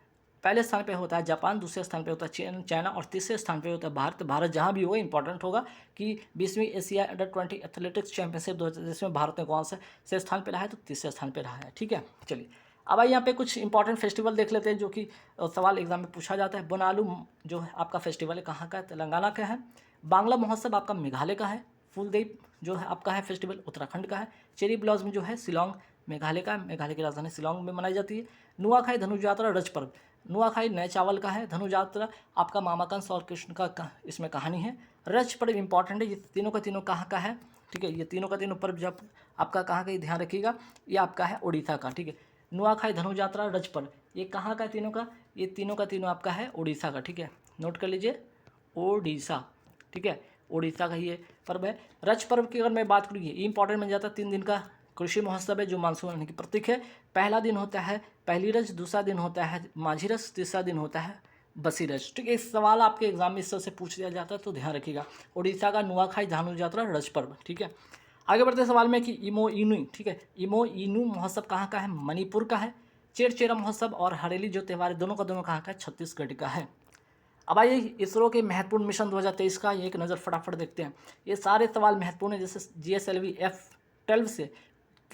S1: पहले स्थान पे होता है जापान, दूसरे स्थान पे होता है चाइना और तीसरे स्थान पे होता है भारत। भारत जहाँ भी होगा इंपॉर्टेंट होगा कि 20वीं एशियाई अंडर-20 एथलेटिक्स चैंपियनशिप 2023 में भारत ने कौन से स्थान पे रहा है, तो तीसरे स्थान पे रहा है, ठीक है। चलिए अब आइए यहाँ पे कुछ इंपॉर्टेंट फेस्टिवल देख लेते हैं जो कि सवाल एग्जाम में पूछा जाता है। बोनालू जो है आपका फेस्टिवल है कहाँ का है, तेलंगाना का है। बांग्ला महोत्सव आपका मेघालय का है। फूलदेव जो है आपका है फेस्टिवल उत्तराखंड का है। चेरी ब्लॉसम जो है शिलोंग मेघालय का, मेघालय की राजधानी शिलोंग में मनाई जाती है। नुआखाई धनुष यात्रा रज पर्व, नुआखाई नए चावल का है। धनुष यात्रा आपका मामा कंस और कृष्ण का इसमें कहानी है। रज पर्व इंपॉर्टेंट है, ये तीनों का तीनों कहाँ का है, ठीक है। ये तीनों का तीनों पर्व जब आपका कहाँ का, ध्यान रखिएगा, ये आपका है उड़ीसा का, ठीक है। नुआखाई धनुष यात्रा रज पर्व ये कहाँ का तीनों का, ये तीनों का तीनों आपका है उड़ीसा का, ठीक है। नोट कर लीजिए ओडिशा, ठीक है, उड़ीसा का ये पर्व है। रज पर्व की अगर मैं बात करूँ, ये इंपॉर्टेंट बन जाता है। 3 दिन का कृषि महोत्सव है जो मानसून आने की प्रतीक है। पहला दिन होता है पहली रज, दूसरा दिन होता है माझी रज, तीसरा दिन होता है बसी रज, ठीक है। इस सवाल आपके एग्जाम में इस तरह से पूछ दिया जाता है, तो ध्यान रखिएगा। उड़ीसा का नुआखाई धनुष यात्रा रज पर्व, ठीक है। आगे बढ़ते सवाल में कि इमो इनू, ठीक है, इमो इनू महोत्सव कहाँ का है, मणिपुर का है। चेरचेरा महोत्सव और हरेली जो त्यौहार है दोनों का दोनों कहाँ का है, छत्तीसगढ़ का है। अब आइए इसरो के महत्वपूर्ण मिशन 2023 का एक नज़र फटाफट देखते हैं। ये सारे सवाल महत्वपूर्ण है, जैसे GSLV F12 से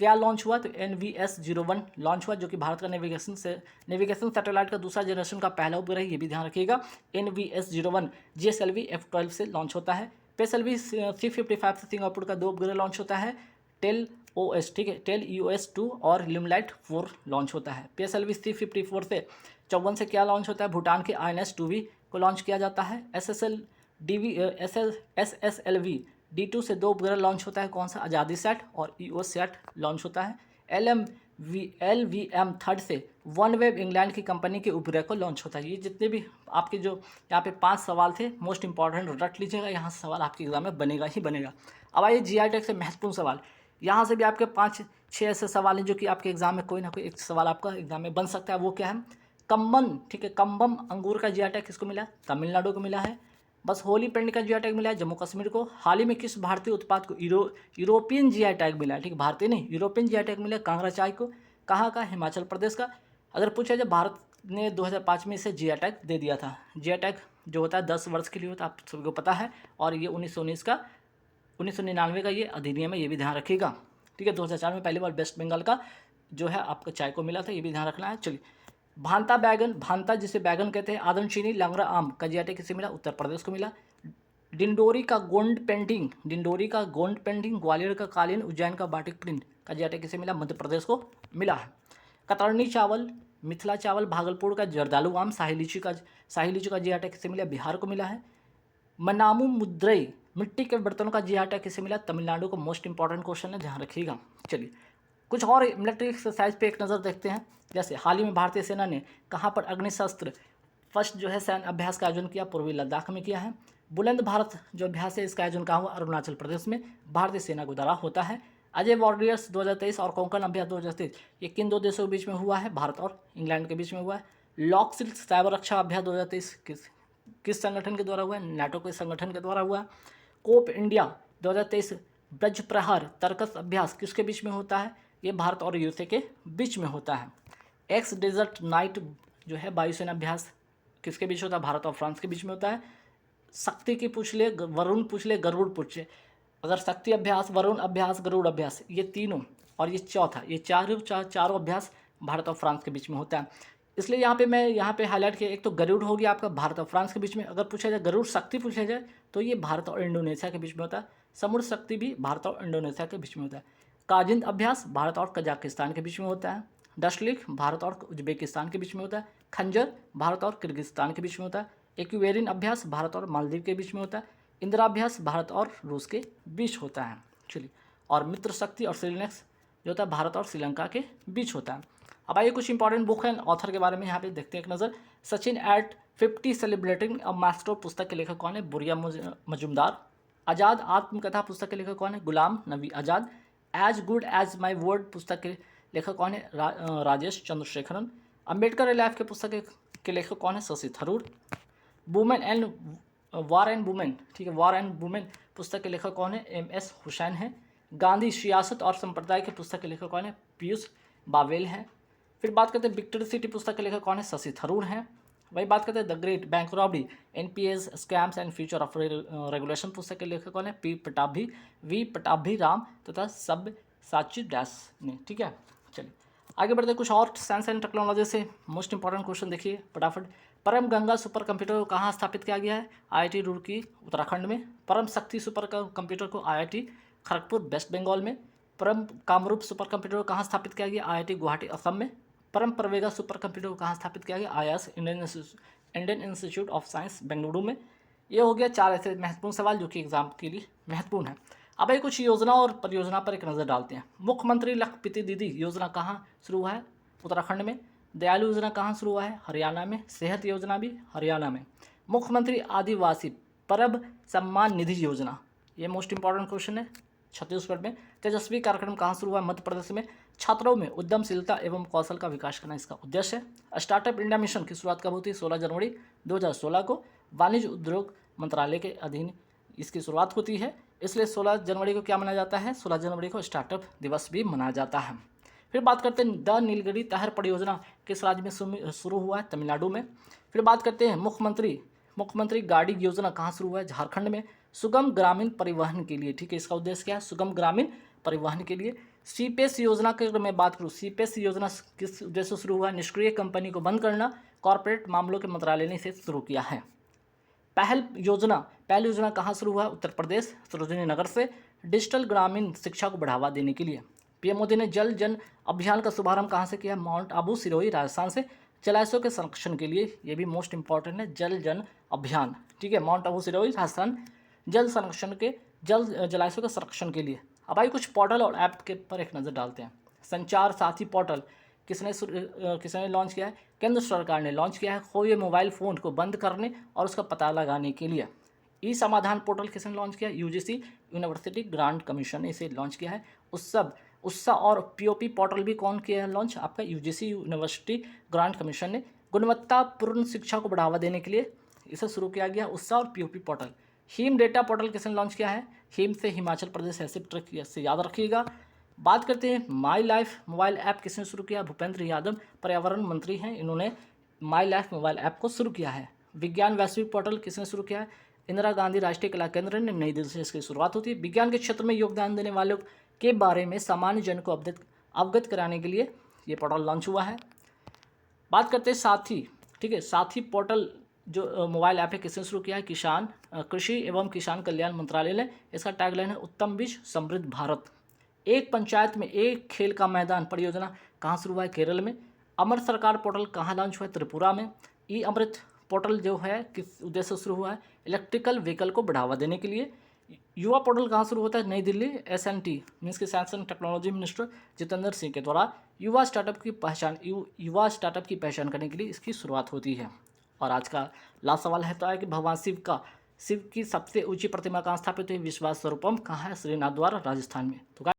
S1: क्या लॉन्च हुआ, तो NVS-01 लॉन्च हुआ, जो कि भारत का नेविगेशन सैटेलाइट का दूसरा जनरेशन का पहला उपग्रह, ये भी ध्यान रखिएगा। NVS-01 GSLV F12 से लॉन्च होता है। PSLV C55 से सिंगापुर का 2 उपग्रह लॉन्च होता है। टेल OS, ठीक है, टेल EOS-2 और लिमलाइट 4 लॉन्च होता है। PSLV C54 से 54 से क्या लॉन्च होता है, भूटान के INS-2V को लॉन्च किया जाता है। SSLV D2 से 2 उपग्रह लॉन्च होता है, कौन सा, आज़ादी सैट और EOS सैट लॉन्च होता है। LVM-3 से OneWeb इंग्लैंड की कंपनी के उपग्रह को लॉन्च होता है। ये जितने भी आपके जो यहाँ पे 5 सवाल थे, मोस्ट इंपॉर्टेंट रट लीजिएगा, यहाँ से सवाल आपके एग्जाम में बनेगा ही बनेगा। अब आइए GI टैग से महत्वपूर्ण सवाल, यहाँ से भी आपके 5-6 ऐसे सवाल हैं जो कि आपके एग्जाम में कोई ना कोई एक सवाल आपका एग्जाम में बन सकता है। वो क्या है, कम्बन, ठीक है, कम्बम अंगूर का GI टैग किसको मिला, तमिलनाडु को मिला है। बस होली पेंट का GI टैग मिला है जम्मू कश्मीर को। हाल ही में किस भारतीय उत्पाद को यूरोपियन GI टैग मिला है, ठीक, भारतीय नहीं, यूरोपियन GI टैग मिला है कांगड़ा चाय को। कहाँ का, हिमाचल प्रदेश का। अगर पूछा जाए, भारत ने 2005 में इसे GI टैग दे दिया था। GI टैग जो होता है 10 वर्ष के लिए होता है, आप सभी को पता है, और ये 1999 का ये अधिनियम है, ये भी ध्यान रखिएगा, ठीक है। 2004 में पहली बार वेस्ट बंगाल का जो है आपका चाय को मिला था, ये भी ध्यान रखना है। चलिए, भांता बैगन, भांता जिसे बैगन कहते हैं, आदम चीनी लंगड़ा आम का GI टैग किसे मिला, उत्तर प्रदेश को मिला। डिंडोरी का गोंड पेंटिंग ग्वालियर का कालीन, उज्जैन का बाटिक प्रिंट का GI टैग किसे मिला, मध्य प्रदेश को मिला है। कतरनी चावल, मिथिला चावल, भागलपुर का जर्दालू आम, शाही लीची का GI टैग किसे मिला, बिहार को मिला है। मनामू मुद्रई, मिट्टी के बर्तनों का GI टैग किसे मिला, तमिलनाडु को। मोस्ट इंपॉर्टेंट क्वेश्चन है, ध्यान रखिएगा। चलिए, कुछ और मिलिट्री एक्सरसाइज पे एक नज़र देखते हैं। जैसे हाल ही में भारतीय सेना ने कहाँ पर अग्निशस्त्र फर्स्ट जो है सैन्य अभ्यास का आयोजन किया, पूर्वी लद्दाख में किया है। बुलंद भारत जो अभ्यास है, इसका आयोजन कहाँ हुआ, अरुणाचल प्रदेश में, भारतीय सेना के द्वारा होता है। अजय वॉरियर्स 2023 और कोंकण अभ्यास 2023, ये किन 2 देशों के बीच में हुआ है, भारत और इंग्लैंड के बीच में हुआ है। लॉकसिल्क साइबर रक्षा अभ्यास 2023 किस संगठन के द्वारा हुआ है, NATO के संगठन के द्वारा हुआ है। कोप इंडिया 2023 ब्रज प्रहार तर्कस अभ्यास किसके बीच में होता है, ये भारत और USA के बीच में होता है। एक्स डेजर्ट नाइट जो है वायुसेना अभ्यास किसके बीच होता है, भारत और फ्रांस के बीच में होता है। शक्ति की पूछ ले, वरुण पूछ ले, गरुड़ पूछ ले, अगर शक्ति अभ्यास, वरुण अभ्यास, गरुड़ अभ्यास, ये तीनों और ये चौथा, ये चारों अभ्यास भारत और फ्रांस के बीच में होता है। इसलिए यहाँ पे हाईलाइट किया, एक तो गरुड़ हो गया आपका भारत और फ्रांस के बीच में। अगर पूछा जाए गरुड़ शक्ति पूछा जाए तो ये भारत और इंडोनेशिया के बीच में होता है। समुद्र शक्ति भी भारत और इंडोनेशिया के बीच में होता है। काजिंद अभ्यास भारत और कजाकिस्तान के बीच में होता है। डशलिक भारत और उज्बेकिस्तान के बीच में होता है। खंजर भारत और किर्गिस्तान के बीच में होता है। एक्वेरियन अभ्यास भारत और मालदीव के बीच में होता है। इंदिराभ्यास भारत और रूस के बीच होता है। चलिए, और मित्र शक्ति और श्रीलंक्स जो होता है भारत और श्रीलंका के बीच होता है। अब आइए कुछ इंपॉर्टेंट बुक है, ऑथर के बारे में यहाँ पे देखते हैं एक नज़र। Sachin at 50 celebrating a master पुस्तक के लेखक कौन है, बुरिया मजुमदार। आज़ाद आत्मकथा पुस्तक के लेखक कौन है, Ghulam Nabi Azad. Age good age my word पुस्तक के लेखक कौन है, राजेश चंद्रशेखरन। अम्बेडकर लाइफ के पुस्तक के लेखक कौन है, Shashi Tharoor. Women and war and women, ठीक है, वार एंड वुमेन पुस्तक के लेखक कौन है, MS हुसैन है। गांधी सियासत और संप्रदाय के पुस्तक के लेखक कौन है, पीयूष बावेल है। फिर बात करते हैं विक्टोरी सिटी पुस्तक के लेखक कौन है, शशि थरूर हैं। वही बात करते हैं the great bank robbery, NPS scams and future of regulation पुस्तक के लेखक कौन है, V पटाभी राम तथा सब साची डैस ने, ठीक है। चलिए आगे बढ़ते हैं कुछ और साइंस एंड टेक्नोलॉजी से। मोस्ट इंपॉर्टेंट क्वेश्चन देखिए फटाफट। परम गंगा सुपर कंप्यूटर को कहाँ स्थापित किया गया है, IIT रुड़की उत्तराखंड में। परम शक्ति सुपर कंप्यूटर को IIT खड़गपुर वेस्ट बंगाल में। परम कामरूप सुपर कंप्यूटर को कहाँ स्थापित किया गया, IIT गुवाहाटी असम में। परम प्रवेगा सुपर कंप्यूटर को कहाँ स्थापित किया गया, IIS Indian institute of science Bengaluru में। ये हो गया 4 ऐसे महत्वपूर्ण सवाल जो कि एग्जाम के लिए महत्वपूर्ण है। अब ये कुछ योजना और परियोजना पर एक नज़र डालते हैं। मुख्यमंत्री लखपति दीदी योजना कहाँ शुरू हुआ है, उत्तराखंड में। दयालु योजना कहाँ शुरू हुआ है, हरियाणा में। सेहत योजना भी हरियाणा में। मुख्यमंत्री आदिवासी परब सम्मान निधि योजना, ये मोस्ट इंपॉर्टेंट क्वेश्चन है, छत्तीसगढ़ में। तेजस्वी कार्यक्रम कहाँ शुरू हुआ है, मध्य प्रदेश में। छात्रों में उद्यमशीलता एवं कौशल का विकास करना इसका उद्देश्य है। स्टार्टअप इंडिया मिशन की शुरुआत कब होती है, 16 जनवरी 2016 को। वाणिज्य उद्योग मंत्रालय के अधीन इसकी शुरुआत होती है, इसलिए 16 जनवरी को क्या मनाया जाता है, 16 जनवरी को स्टार्टअप दिवस भी मनाया जाता है। फिर बात करते हैं द नीलगिरी तहर परियोजना किस राज्य में शुरू हुआ है, तमिलनाडु में। फिर बात करते हैं मुख्यमंत्री गाड़ी योजना कहाँ शुरू हुआ है, झारखंड में। सुगम ग्रामीण परिवहन के लिए, ठीक है, इसका उद्देश्य क्या है, सुगम ग्रामीण परिवहन के लिए। सीपेस योजना की अगर मैं बात करूँ, सीपेस योजना किस उद्देश्य से शुरू हुआ? निष्क्रिय कंपनी को बंद करना, कॉर्पोरेट मामलों के मंत्रालय ने इसे शुरू किया है। पहल योजना कहाँ शुरू हुआ? उत्तर प्रदेश, सरोजिनी नगर से, डिजिटल ग्रामीण शिक्षा को बढ़ावा देने के लिए। पीएम मोदी ने जल जन अभियान का शुभारंभ कहाँ से किया? माउंट आबू सिरोही राजस्थान से, जलाशयों के संरक्षण के लिए। ये भी मोस्ट इंपॉर्टेंट है, जल जन अभियान, ठीक है, माउंट आबू सिरोही राजस्थान, जल संरक्षण के जलाशयों के संरक्षण के लिए। अब आइए कुछ पोर्टल और ऐप के पर एक नज़र डालते हैं। संचार साथी पोर्टल किसने लॉन्च किया है? केंद्र सरकार ने लॉन्च किया है, खोए मोबाइल फ़ोन को बंद करने और उसका पता लगाने के लिए। ई समाधान पोर्टल किसने लॉन्च किया? यूजीसी यूनिवर्सिटी ग्रांट कमीशन ने इसे लॉन्च किया है। उत्सा और पीओपी पोर्टल भी कौन किया है लॉन्च? आपका यूजीसी यूनिवर्सिटी ग्रांट कमीशन ने। गुणवत्तापूर्ण शिक्षा को बढ़ावा देने के लिए इसे शुरू किया गया, उत्सा और पीओपी पोर्टल। हीम डेटा पोर्टल किसने लॉन्च किया है? हीम से हिमाचल प्रदेश हैसिप ट्रक से याद रखिएगा। बात करते हैं माई लाइफ मोबाइल ऐप किसने शुरू किया? भूपेंद्र यादव पर्यावरण मंत्री हैं, इन्होंने माई लाइफ मोबाइल ऐप को शुरू किया है। विज्ञान वैश्विक पोर्टल किसने शुरू किया है? इंदिरा गांधी राष्ट्रीय कला केंद्र ने, नई दिल्ली से इसकी शुरुआत होती है। विज्ञान के क्षेत्र में योगदान देने वालों के बारे में सामान्य जन को अवगत कराने के लिए ये पोर्टल लॉन्च हुआ है। बात करते हैं साथी, ठीक है, साथी पोर्टल जो मोबाइल ऐप है किसने शुरू किया है? कृषि एवं किसान कल्याण मंत्रालय ने। इसका टैगलाइन है उत्तम बीज समृद्ध भारत। एक पंचायत में एक खेल का मैदान परियोजना कहाँ शुरू हुआ है? केरल में। अमर सरकार पोर्टल कहाँ लॉन्च हुआ है? त्रिपुरा में। ई अमृत पोर्टल जो है किस उद्देश्य से शुरू हुआ है? इलेक्ट्रिकल व्हीकल को बढ़ावा देने के लिए। युवा पोर्टल कहाँ शुरू होता है? नई दिल्ली, SNT मीन्स के science and technology minister Jitendra Singh के द्वारा युवा स्टार्टअप की पहचान करने के लिए इसकी शुरुआत होती है। और आज का लास्ट सवाल है तो है कि भगवान शिव की सबसे ऊंची प्रतिमा कहाँ स्थापित हुई? विश्वास स्वरूपम कहाँ है? श्रीनाथ द्वार राजस्थान में। तो